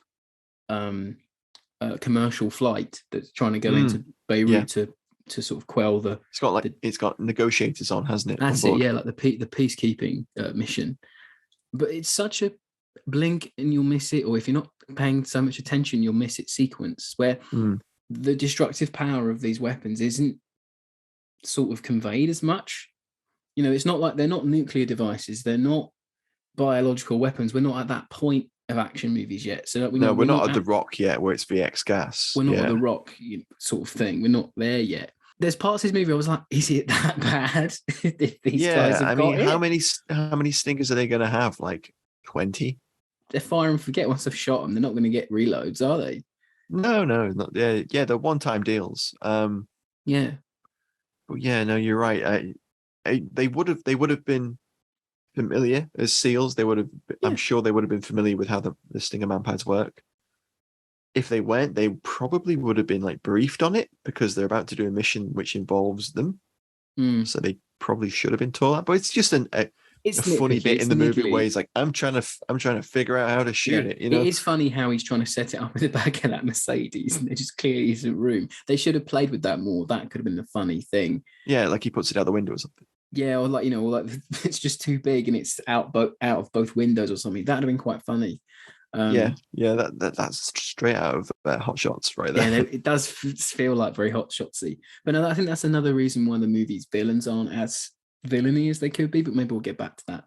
commercial flight that's trying to go into Beirut to sort of quell the. It's got negotiators on, hasn't it? That's it, yeah, like the peacekeeping mission. But it's such a blink and you'll miss it, or if you're not paying so much attention, you'll miss it sequence where the destructive power of these weapons isn't sort of conveyed as much. It's not like they're not nuclear devices, they're not biological weapons. We're not at that point of action movies yet. So we're not at The Rock yet, where it's VX gas. We're not at The Rock sort of thing. We're not there yet. There's parts of this movie I was like, is it that bad? If these guys have got how many stingers are they going to have? Like 20? They're fire and forget once they've shot them. They're not going to get reloads, are they? No, not. They're one-time deals. Yeah. But yeah, no, you're right. They would have been familiar as SEALs. They would have. I'm sure they would have been familiar with how the Stinger manpads work. If they weren't, they probably would have been like briefed on it because they're about to do a mission which involves them. So they probably should have been taught that. But it's just a funny bit in the movie where he's like, I'm trying to figure out how to shoot it. You know, it is funny how he's trying to set it up in the back of that Mercedes, and there just clearly isn't room. They should have played with that more. That could have been the funny thing. Yeah, like he puts it out the window or something. Yeah, or it's just too big and it's out of both windows or something. That'd have been quite funny. That's straight out of Hot Shots right there. Yeah, it does feel like very Hot Shotsy. But no, I think that's another reason why the movie's villains aren't as villainy as they could be. But maybe we'll get back to that.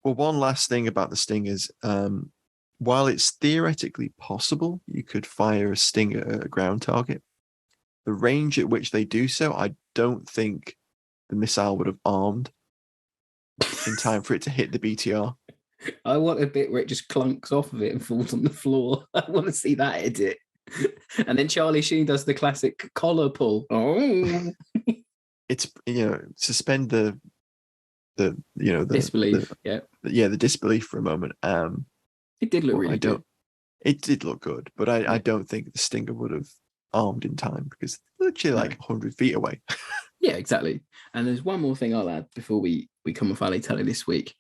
Well, one last thing about the Stingers. While it's theoretically possible you could fire a Stinger at a ground target, the range at which they do so, I don't think the missile would have armed in time for it to hit the BTR. I want a bit where it just clunks off of it and falls on the floor. I want to see that edit. And then Charlie Sheen does the classic collar pull. Oh, it's suspend the disbelief. The disbelief for a moment. It did look really good. It did look good, but I don't think the Stinger would have armed in time because it's literally like 100 feet away. Yeah, exactly. And there's one more thing I'll add before we come off Ali Tally this week.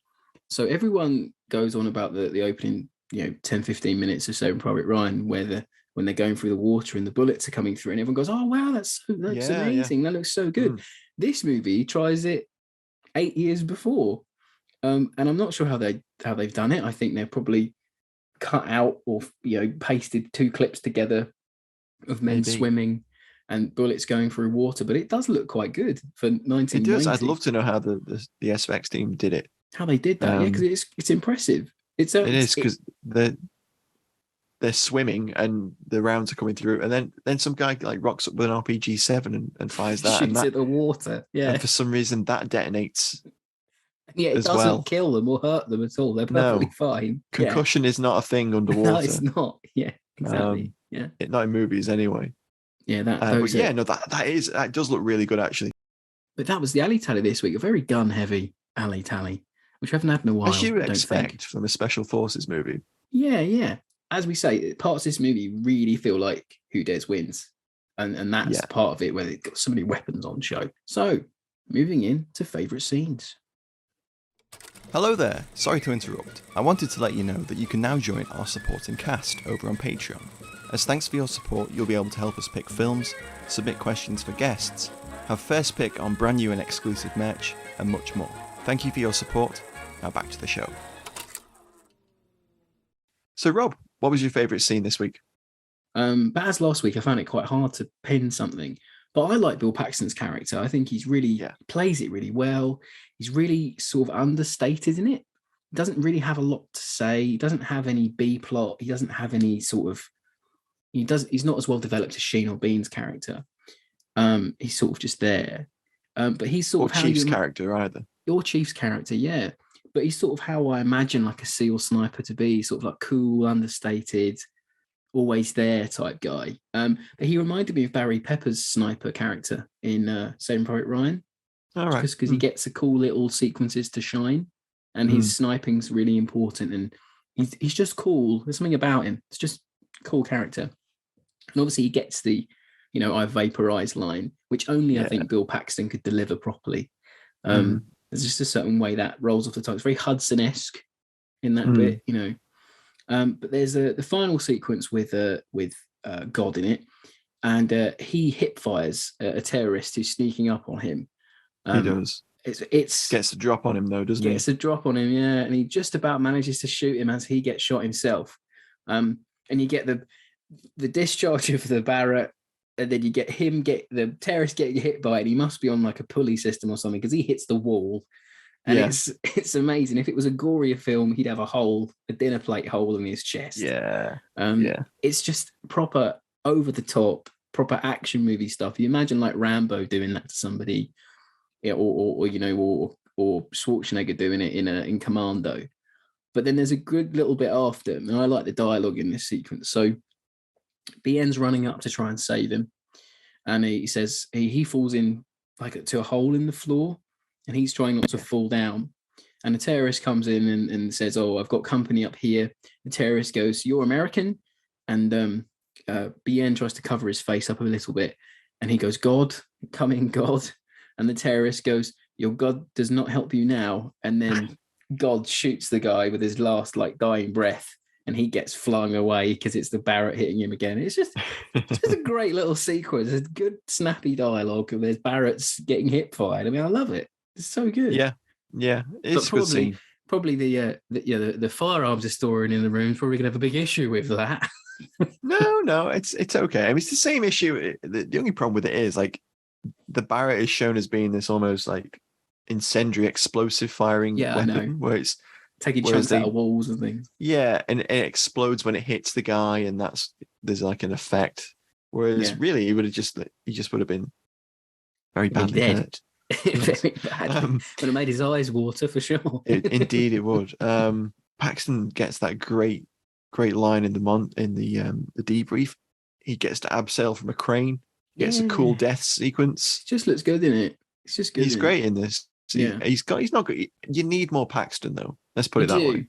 So everyone goes on about the opening, 10-15 minutes or so in Private Ryan, when they're going through the water and the bullets are coming through, and everyone goes, "Oh wow, that looks amazing! That looks so good." This movie tries it 8 years before, and I'm not sure how they've done it. I think they're probably cut out or pasted two clips together of men swimming and bullets going through water, but it does look quite good for 1990. It does. I'd love to know how the SFX team did it. How they did that, because it's impressive. It is because they're swimming and the rounds are coming through, and then some guy like rocks up with an RPG-7 and fires that, shoots at the water. Yeah, and for some reason that detonates. Yeah, it doesn't kill them or hurt them at all. They're perfectly fine. Concussion is not a thing underwater. No, it's not. Yeah, exactly. Not in movies anyway. Yeah, that does look really good actually. But that was the alley tally this week. A very gun heavy alley tally, which we haven't had in a while. As you would expect from a special forces movie. Yeah. As we say, parts of this movie really feel like Who Dares Wins. And that's part of it where they've got so many weapons on show. So, moving in to favourite scenes. Hello there, sorry to interrupt. I wanted to let you know that you can now join our supporting cast over on Patreon. As thanks for your support, you'll be able to help us pick films, submit questions for guests, have first pick on brand new and exclusive merch, and much more. Thank you for your support. Now back to the show. So Rob, what was your favourite scene this week? But as last week, I found it quite hard to pin something. But I like Bill Paxton's character. I think he's really plays it really well. He's really sort of understated in it. He doesn't really have a lot to say. He doesn't have any B plot. He doesn't have any sort of. He's not as well developed as Sheen or Biehn's character. He's sort of just there. But he's sort of Chief's character either. Your Chief's character, yeah. But he's sort of how I imagine like a SEAL sniper to be, sort of like cool, understated, always there type guy. But he reminded me of Barry Pepper's sniper character in Saving Private Ryan. All right. Because he gets the cool little sequences to shine, and his sniping's really important, and he's just cool. There's something about him. It's just a cool character. And obviously he gets the, I vaporized line, which only I think Bill Paxton could deliver properly. There's just a certain way that rolls off the tongue. It's very Hudson-esque in that bit, But there's the final sequence with God in it, and he hip fires a terrorist who's sneaking up on him. He does. It's gets a drop on him though, doesn't he? Gets a drop on him, yeah, and he just about manages to shoot him as he gets shot himself. And you get the discharge of the Barrett, and then you get the terrorist getting hit by it. And he must be on like a pulley system or something because he hits the wall, And Yeah. it's amazing. If it was a gorier film, he'd have a dinner plate hole in his chest. Yeah. It's just proper over the top, proper action movie stuff. You imagine like Rambo doing that to somebody, or Schwarzenegger doing it in Commando. But then there's a good little bit after, and I like the dialogue in this sequence. So Biehn's running up to try and save him, and he says he falls in like to a hole in the floor, and he's trying not to fall down. And the terrorist comes in and says, "Oh, I've got company up here." The terrorist goes, "You're American?" And Biehn tries to cover his face up a little bit, and he goes, "God, come in, God." And the terrorist goes, "Your God does not help you now." And then God shoots the guy with his last like dying breath, and he gets flung away because it's the Barrett hitting him again. It's just a great little sequence. It's good, snappy dialogue. There's Barrett's getting hip fired. I mean, I love it. It's so good. Yeah. It's a good scene. Probably the firearms historian in the room is probably gonna have a big issue with that. No, it's okay. I mean, it's the same issue. The only problem with it is like the Barrett is shown as being this almost like incendiary explosive firing weapon, where it's taking chunks out of walls and things. Yeah, and it explodes when it hits the guy, and there's like an effect. Whereas really, he just would have been very badly hurt. Very bad. Would have made his eyes water for sure. Indeed, it would. Paxton gets that great line in the debrief. He gets to abseil from a crane. Gets a cool death sequence. It just looks good, in it? It's just good. He's great in this. He's not good. You need more Paxton though. Let's put it that way.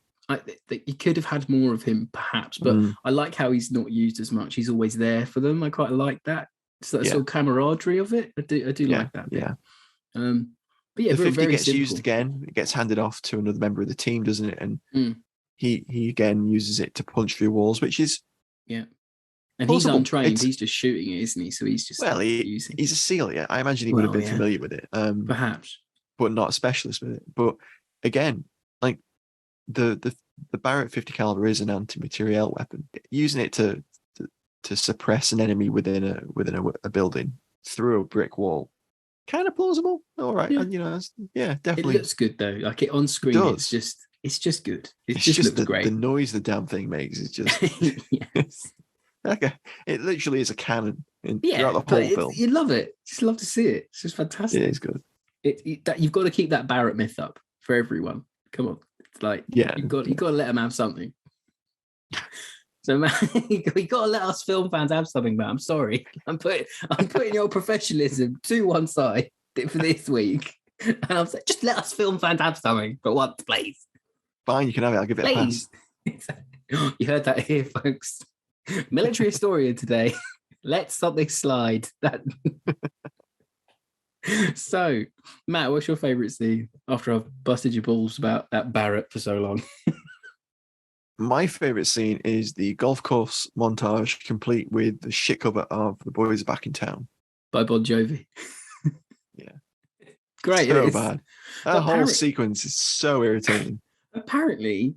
You could have had more of him, perhaps, but I like how he's not used as much. He's always there for them. I quite like that. It's that sort of camaraderie of it. I do like that. Yeah. But yeah, the 50 very gets simple. used again. It gets handed off to another member of the team, doesn't it? And he again uses it to punch through walls, which is and plausible. He's untrained. He's just shooting it, isn't he? So he's just using. He's a SEAL. Yeah, I imagine he would have been familiar with it. Perhaps, but not a specialist with it. But again, like the Barrett 50 caliber is an anti-materiel weapon. Using it to suppress an enemy within a building through a brick wall, kind of plausible. All right, and definitely. It looks good though. Like it on screen, it's just good. It just looks great. The noise the damn thing makes is just it literally is a cannon throughout the whole film. You love it. Just love to see it. It's just fantastic. It is good. You've got to keep that Barrett myth up for everyone. Come on, it's like you've got to let them have something. So man, you got to let us film fans have something, man. I'm sorry, I'm putting your professionalism to one side for this week, and I'm saying just let us film fans have something for once, please. Fine, you can have it. I'll give it a pass. You heard that here, folks. Military historian today. Let something slide. So, Matt, what's your favourite scene after I've busted your balls about that Barrett for so long? My favourite scene is the golf course montage, complete with the shit cover of The Boys Are Back in Town by Bon Jovi. Yeah. Great. So bad. That whole sequence is so irritating. Apparently,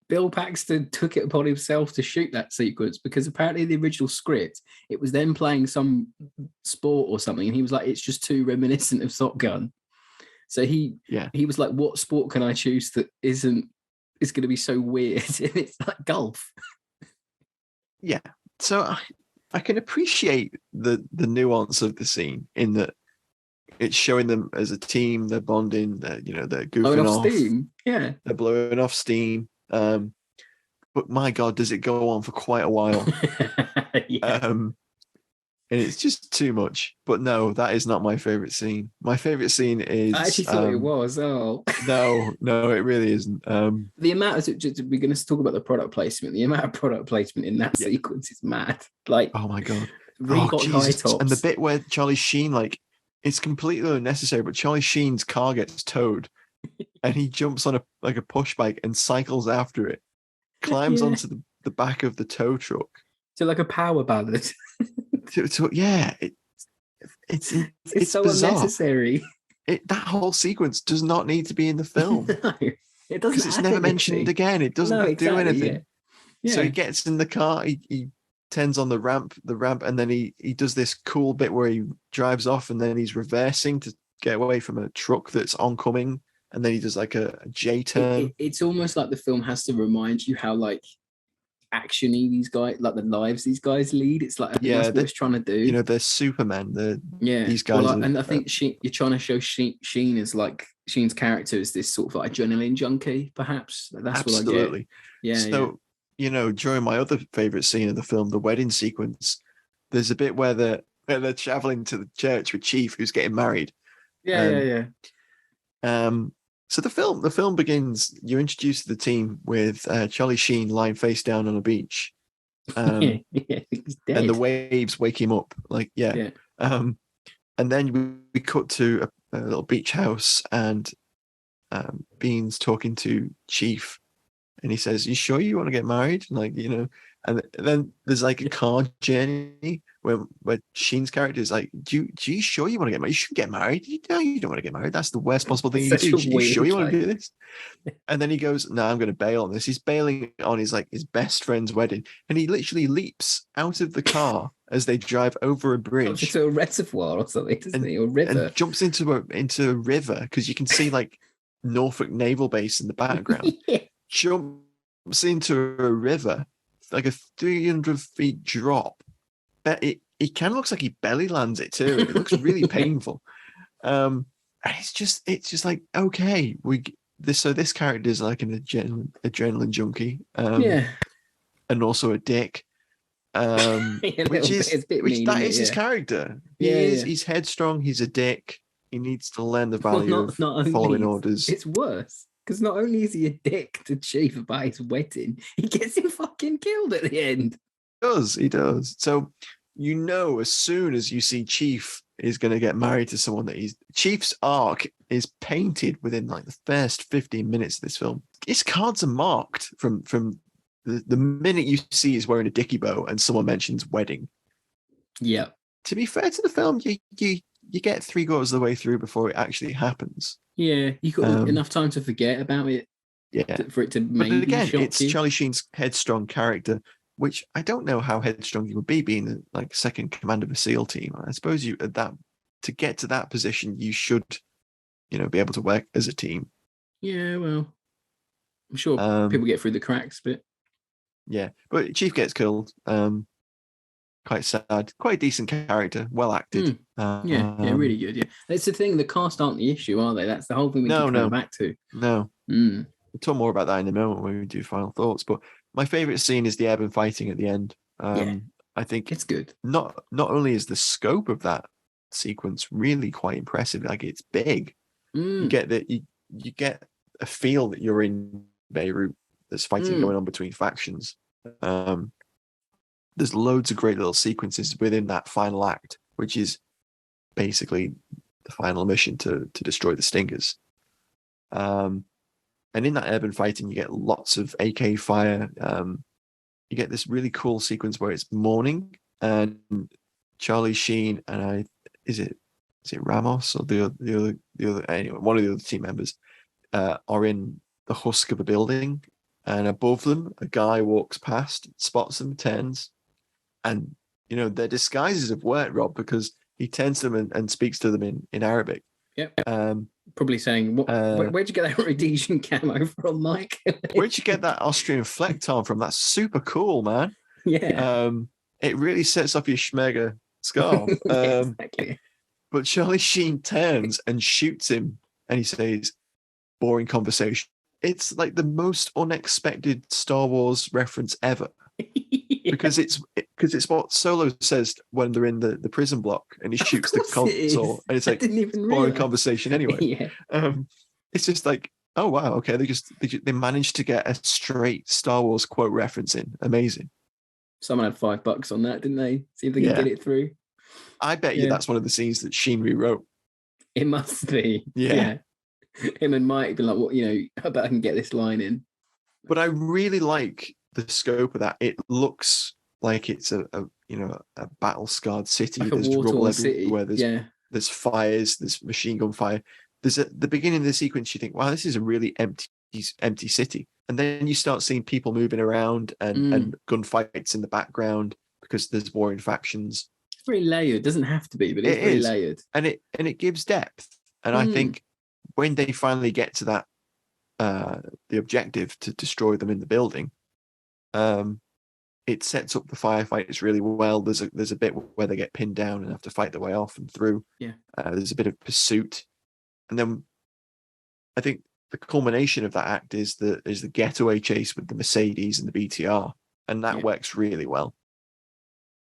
Bill Paxton took it upon himself to shoot that sequence because apparently the original script, it was them playing some sport or something, and he was like, it's just too reminiscent of Top Gun. So he was like, what sport can I choose that is going to be so weird? And it's like golf. Yeah. So I can appreciate the nuance of the scene in that it's showing them as a team, they're bonding, they're goofing off steam. Yeah. They're blowing off steam. But my God, does it go on for quite a while? And it's just too much. But no, that is not my favorite scene. My favorite scene is. I actually thought it was. Oh, no, it really isn't. The amount of we're going to talk about the product placement. The amount of product placement in that sequence is mad. Like, oh my God, Reebok high tops, and the bit where Charlie Sheen, like, it's completely unnecessary. But Charlie Sheen's car gets towed, and he jumps on a push bike and cycles after it, climbs onto the back of the tow truck. So like a power ballad. It's so bizarre. Unnecessary. That whole sequence does not need to be in the film. No, it doesn't. Because it's never mentioned again. It doesn't do anything. Yeah. So he gets in the car, he turns on the ramp, and then he does this cool bit where he drives off, and then he's reversing to get away from a truck that's oncoming, and then he does like a J turn. It's almost like the film has to remind you how like actiony these guys, like the lives these guys lead. It's like I think that's what it's trying to do. You know, they're Supermen. These guys. Well, and I think you're trying to show Sheen as like Sheen's character is this sort of like adrenaline junkie, perhaps. That's absolutely. What I get. Yeah. So you know, during my other favorite scene of the film, the wedding sequence, there's a bit where they're traveling to the church with Chief, who's getting married. Yeah. So the film begins. You're introduced to the team with Charlie Sheen lying face down on a beach, he's dead. and the waves wake him up. And then we cut to a little beach house, and Bihn's talking to Chief, and he says, "You sure you want to get married?" Like, you know, and then there's like a car journey where Sheen's character is like, "Do you sure you want to get married? You shouldn't get married. You don't want to get married. That's the worst possible thing you can do. You sure you want to do this?" And then he goes, "No, I'm going to bail on this." He's bailing on his best friend's wedding, and he literally leaps out of the car as they drive over a bridge into a reservoir or something, doesn't he? Or river, and jumps into a river because you can see like Norfolk Naval Base in the background. Jumps into a river, like a 300 feet drop. It kind of looks like he belly lands it too. It looks really painful. And it's just like, okay, this character is like an adrenaline junkie. And also a dick. Is his character. He's headstrong, he's a dick. He needs to learn the value of following orders. It's worse. Because not only is he a dick to Chief about his wedding, he gets him fucking killed at the end. He does. So, you know, as soon as you see Chief is going to get married to someone Chief's arc is painted within like the first 15 minutes of this film. His cards are marked from the minute you see he's wearing a dicky bow and someone mentions wedding. Yeah. To be fair to the film, you get 3/4 of the way through before it actually happens. Yeah, you got enough time to forget about it. Yeah, for it to maybe. But again, it's you. Charlie Sheen's headstrong character, which I don't know how headstrong he would be being like second command of a SEAL team. I suppose to get to that position, you should, be able to work as a team. Yeah, well, I'm sure people get through the cracks, but yeah, but Chief gets killed. Quite sad, quite a decent character, well acted. Yeah, really good. Yeah, that's the thing. The cast aren't the issue, are they? That's the whole thing we keep coming back to. No. We'll talk more about that in a moment when we do final thoughts. But my favorite scene is the urban fighting at the end. I think it's good. Not only is the scope of that sequence really quite impressive, like it's big. You get that you get a feel that you're in Beirut. There's fighting going on between factions. There's loads of great little sequences within that final act, which is basically the final mission to destroy the Stingers. And in that urban fighting, you get lots of AK fire. You get this really cool sequence where it's morning and Charlie Sheen and is it Ramos or the other anyway, one of the other team members are in the husk of a building, and above them a guy walks past, spots them, turns, and their disguises have worked, Rob, because he turns to them and speaks to them in Arabic. Yep. Probably saying, where'd you get that Rhodesian camo from, Mike? Where'd you get that Austrian Flecktarn from? That's super cool, man. Yeah. It really sets off your Schmerger scarf. Exactly. But Charlie Sheen turns and shoots him, and he says, "Boring conversation." It's like the most unexpected Star Wars reference ever. Because it's what Solo says when they're in the prison block and he shoots the console, and it's like boring conversation anyway. It's just like, oh wow, okay, they managed to get a straight Star Wars quote reference in. Amazing. Someone had $5 on that, didn't they? See if they can get it through. I bet you that's one of the scenes that Sheen rewrote. It must be. Yeah. Him and Mike be like, "What? I bet I can get this line in." But I really like the scope of that. It looks like it's a battle scarred city. Like there's rubble everywhere. There's fires. There's machine gun fire. There's at the beginning of the sequence, you think, wow, this is a really empty city, and then you start seeing people moving around and gunfights in the background because there's warring factions. It's very layered. It doesn't have to be, but it's very layered, and it gives depth. And I think when they finally get to that the objective to destroy them in the building, it sets up the firefighters really well. There's a bit where they get pinned down and have to fight their way off and through. Yeah. There's a bit of pursuit, and then I think the culmination of that act is the getaway chase with the Mercedes and the BTR, and that works really well.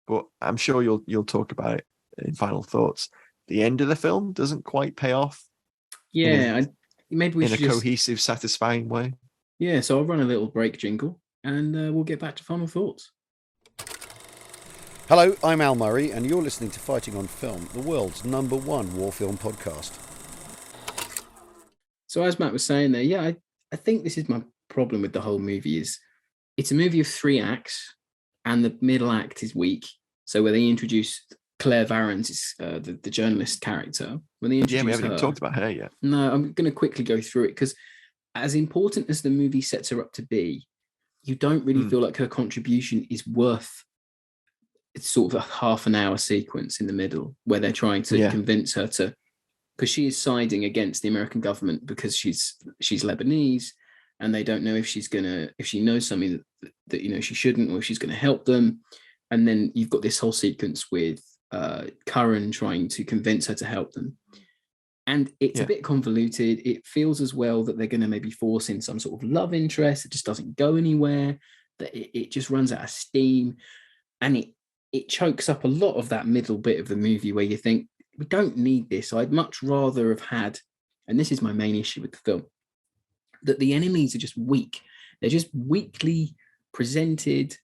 But I'm sure you'll talk about it in final thoughts. The end of the film doesn't quite pay off. Yeah, maybe we in a should cohesive, satisfying way. Yeah, so I'll run a little break jingle, and we'll get back to final thoughts. Hello, I'm Al Murray, and you're listening to Fighting on Film, the world's #1 war film podcast. So as Matt was saying there, yeah, I think this is my problem with the whole movie is it's a movie of 3 acts, and the middle act is weak. So where they introduce Claire Varens, the journalist character, when they introduce we haven't her, even talked about her yet. No, I'm going to quickly go through it because as important as the movie sets her up to be, you don't really feel like her contribution is worth it's sort of a half an hour sequence in the middle where they're trying to convince her to, because she is siding against the American government because she's Lebanese, and they don't know if she knows something that she shouldn't, or if she's going to help them. And then you've got this whole sequence with Curran trying to convince her to help them. And it's a bit convoluted. It feels as well that they're going to maybe force in some sort of love interest. It just doesn't go anywhere. That it just runs out of steam. And it chokes up a lot of that middle bit of the movie where you think, we don't need this. I'd much rather have had, and this is my main issue with the film, that the enemies are just weak. They're just weakly presented.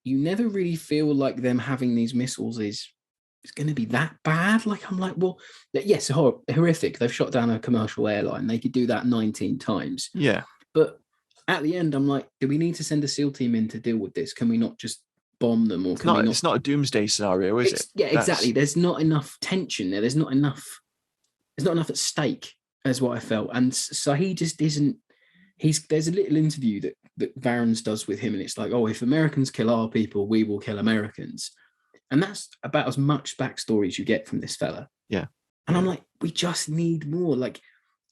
You never really feel like them having these missiles is going to be that bad. Like, I'm like, well, yes, horrific. They've shot down a commercial airline. They could do that 19 times. Yeah. But at the end, I'm like, do we need to send a SEAL team in to deal with this? Can we not just bomb them? Or it's not a doomsday scenario, is it? Yeah, exactly. There's not enough tension there. There's not enough at stake, is what I felt. And so he just isn't. There's a little interview that Varens does with him, and it's like, oh, if Americans kill our people, we will kill Americans. And that's about as much backstory as you get from this fella. Yeah. And I'm like, we just need more. Like,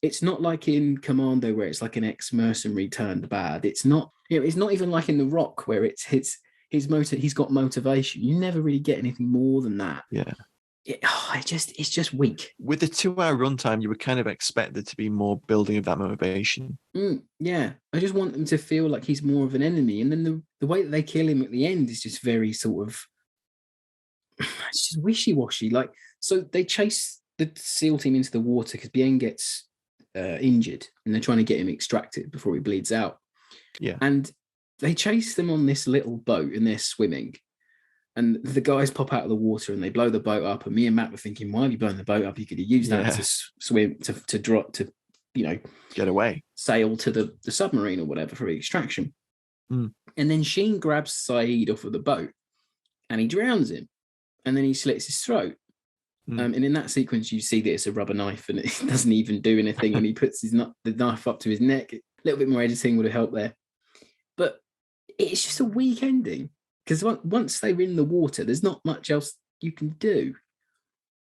it's not like in Commando where it's like an ex-mercenary turned bad. It's not, it's not even like in The Rock where it's he's got motivation. You never really get anything more than that. Yeah. It's just weak. With the 2-hour runtime, you would kind of expect there to be more building of that motivation. Yeah. I just want them to feel like he's more of an enemy. And then the way that they kill him at the end is just very sort of, it's just wishy-washy. Like, so they chase the SEAL team into the water because Biehn gets injured and they're trying to get him extracted before he bleeds out. Yeah. And they chase them on this little boat and they're swimming. And the guys pop out of the water and they blow the boat up. And me and Matt were thinking, why have you blown the boat up? You could have used that to swim, to drop, to, get away, sail to the submarine or whatever for extraction. And then Sheen grabs Saeed off of the boat and he drowns him. And then he slits his throat. And in that sequence, you see that it's a rubber knife and it doesn't even do anything. And he puts the knife up to his neck. A little bit more editing would have helped there. But it's just a weak ending. Because once they're in the water, there's not much else you can do.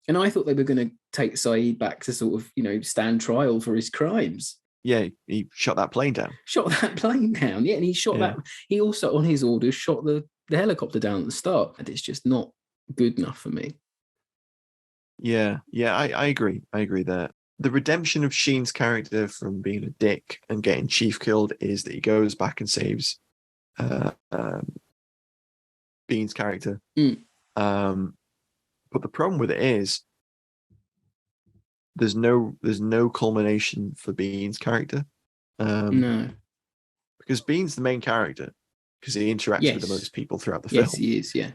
And I thought they were going to take Saeed back to sort of, stand trial for his crimes. Yeah, he shot that plane down. Yeah, and he shot that. He also, on his orders, shot the helicopter down at the start. And it's just not good enough for me. Yeah, I agree. I agree there. The redemption of Sheen's character from being a dick and getting Chief killed is that he goes back and saves Bihn's character. But the problem with it is there's no culmination for Bihn's character. No. Because Bihn's the main character because he interacts with the most people throughout the film. Yes, he is, yeah.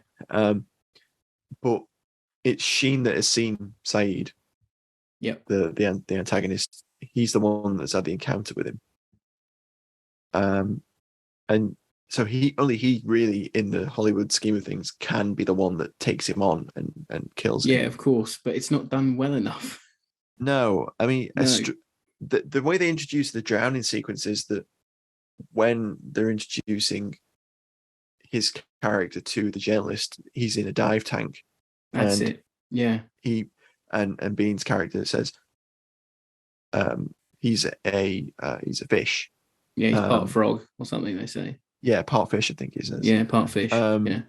But it's Sheen that has seen Saeed. Yep. The antagonist. He's the one that's had the encounter with him. And so he really, in the Hollywood scheme of things, can be the one that takes him on and kills him. Yeah, of course, but it's not done well enough. No, I mean, the way they introduce the drowning sequence is that when they're introducing his character to the journalist, he's in a dive tank. That's it. Yeah. And Bihn's character says, he's a fish. Yeah, he's part frog or something, they say. Yeah, part fish, I think he says. Yeah, part fish. Yeah.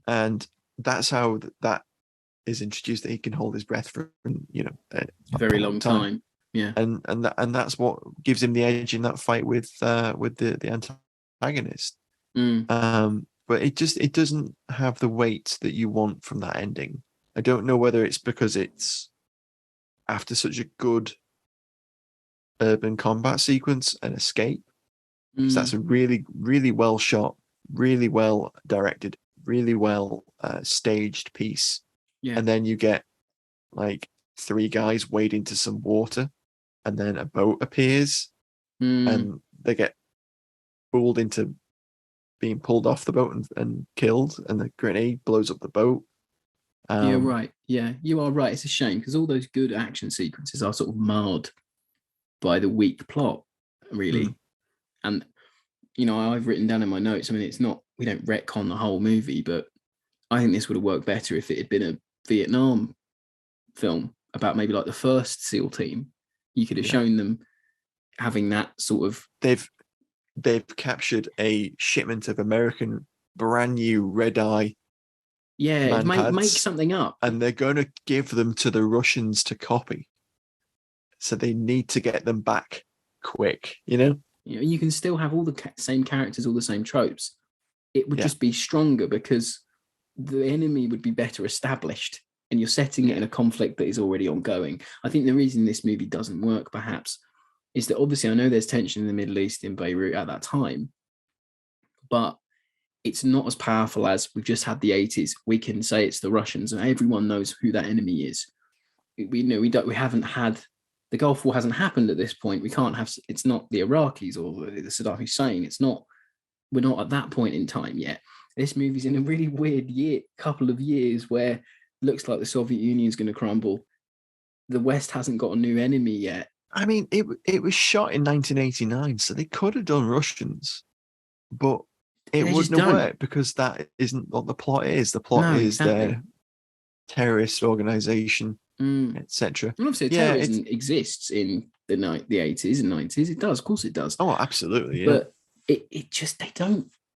And that's how that is introduced, that he can hold his breath for, a very long time. Yeah. And that's what gives him the edge in that fight with the antagonist. But it doesn't have the weight that you want from that ending. I don't know whether it's because it's after such a good urban combat sequence and escape. Because that's a really, really well shot, really well directed, really well staged piece. Yeah. And then you get like 3 guys wade into some water, and then a boat appears, and they get fooled into being pulled off the boat and killed, and the grenade blows up the boat. Yeah, right. Yeah, you are right. It's a shame because all those good action sequences are sort of marred by the weak plot, really. And, I've written down in my notes, I mean, we don't retcon the whole movie, but I think this would have worked better if it had been a Vietnam film about maybe like the first SEAL team. You could have shown them having that sort of... They've captured a shipment of American brand new red eye. Yeah, make something up. And they're going to give them to the Russians to copy. So they need to get them back quick, You can still have all the same characters, all the same tropes. It would just be stronger because the enemy would be better established and you're setting it in a conflict that is already ongoing. I think the reason this movie doesn't work, perhaps, is that obviously I know there's tension in the Middle East, in Beirut at that time, but it's not as powerful as we've just had the 80s. We can say it's the Russians and everyone knows who that enemy is. We haven't had, the Gulf War hasn't happened at this point. We can't have, it's not the Iraqis or the Saddam Hussein. We're not at that point in time yet. This movie's in a really weird couple of years where it looks like the Soviet Union's going to crumble. The West hasn't got a new enemy yet. I mean, it was shot in 1989, so they could have done Russians, but it wouldn't have worked because that isn't what the plot is. The plot is their terrorist organization, etc. And obviously, terrorism exists in the 80s and 90s. It does, of course, it does. Oh, absolutely, yeah. But it just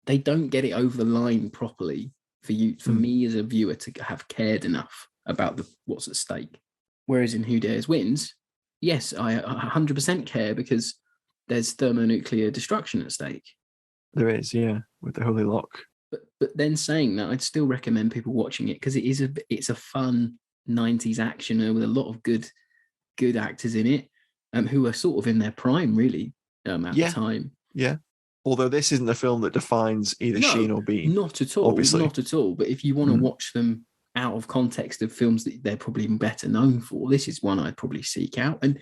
they don't get it over the line properly for me as a viewer to have cared enough about what's at stake. Whereas in Who Dares Wins, yes, I 100% care because there's thermonuclear destruction at stake. There is, yeah, with the Holy Lock. But then saying that, I'd still recommend people watching it because it's a fun 90s actioner with a lot of good actors in it, who are sort of in their prime, really, at the time. Yeah. Although this isn't a film that defines either Sheen or Biehn. Not at all. Obviously. Not at all. But if you want to watch them out of context of films that they're probably even better known for, this is one I'd probably seek out. And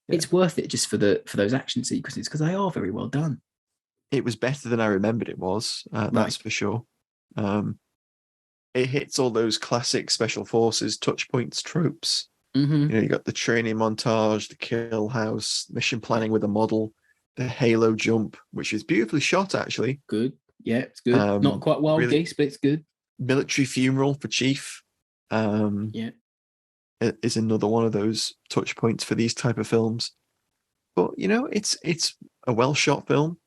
it's worth it just for those action sequences because they are very well done. It was better than I remembered it was. That's for sure. It hits all those classic special forces touch points tropes. You got the training montage, the kill house, mission planning with a model, the halo jump, which is beautifully shot, actually. Good. Yeah, it's good. Not quite wild geese, but it's good. Military funeral for Chief. It is another one of those touch points for these type of films. But, it's a well-shot film.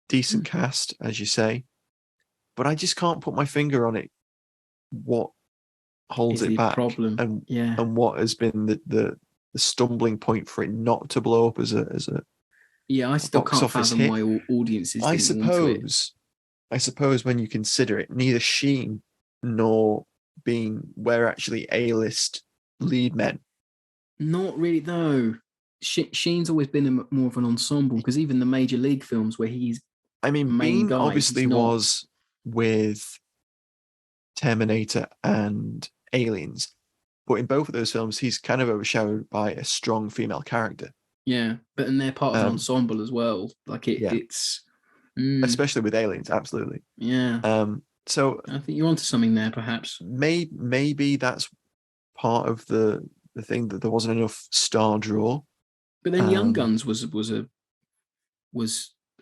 Decent cast, as you say. But I just can't put my finger on it. What holds it back? Problem. And what has been the stumbling point for it not to blow up as a I still can't fathom why audiences didn't want it. I suppose when you consider it, neither Sheen nor Biehn were actually A-list lead men. Not really, though. Sheen's always been more of an ensemble because even the major league films where he's Biehn obviously was with Terminator and Aliens, but in both of those films, he's kind of overshadowed by a strong female character. Yeah, but and they're part of an ensemble as well. Like it's especially with Aliens, absolutely. Yeah. So I think you're onto something there, perhaps. Maybe that's part of the thing that there wasn't enough star draw. But then Young Guns was an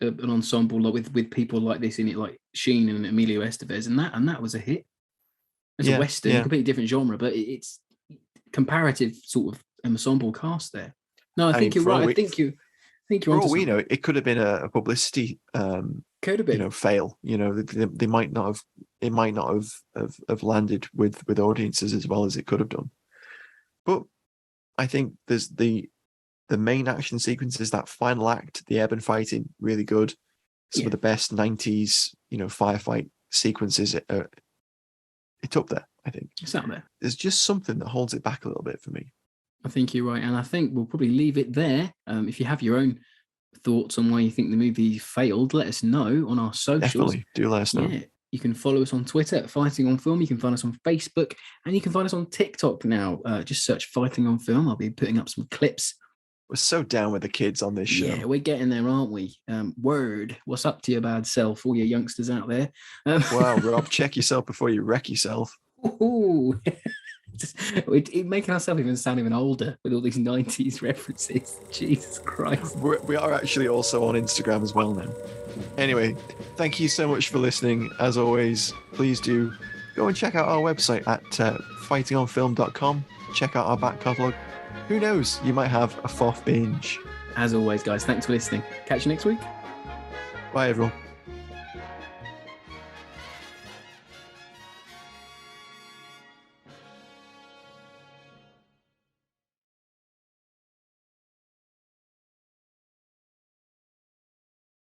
ensemble with people like this in it, like Sheen and Emilio Estevez, and that was a hit. It's a Western, completely different genre, but it's comparative sort of ensemble cast there. No, I think you're right. for I think you're all onto we something. know, it could have been a publicity Could have been. fail. They might not have. It might not have landed with audiences as well as it could have done. But I think there's the main action sequences, that final act, the urban fighting, really good. Some of the best 90s, firefight sequences. It's up there, I think. It's out there. There's just something that holds it back a little bit for me. I think you're right, and I think we'll probably leave it there. If you have your own thoughts on why you think the movie failed, let us know on our socials. Definitely, do let us know. Yeah, you can follow us on Twitter at Fighting on Film. You can find us on Facebook, and you can find us on TikTok now. Just search Fighting on Film. I'll be putting up some clips. We're so down with the kids on this show. Yeah, we're getting there, aren't we? Word, what's up to your bad self, all your youngsters out there? Wow, Rob, check yourself before you wreck yourself. Ooh. It making ourselves even sound even older with all these 90s references. Jesus Christ. We are actually also on Instagram as well now. Anyway, thank you so much for listening. As always, please do go and check out our website at fightingonfilm.com. Check out our back catalogue. Who knows? You might have a fourth binge. As always, guys, thanks for listening. Catch you next week. Bye, everyone.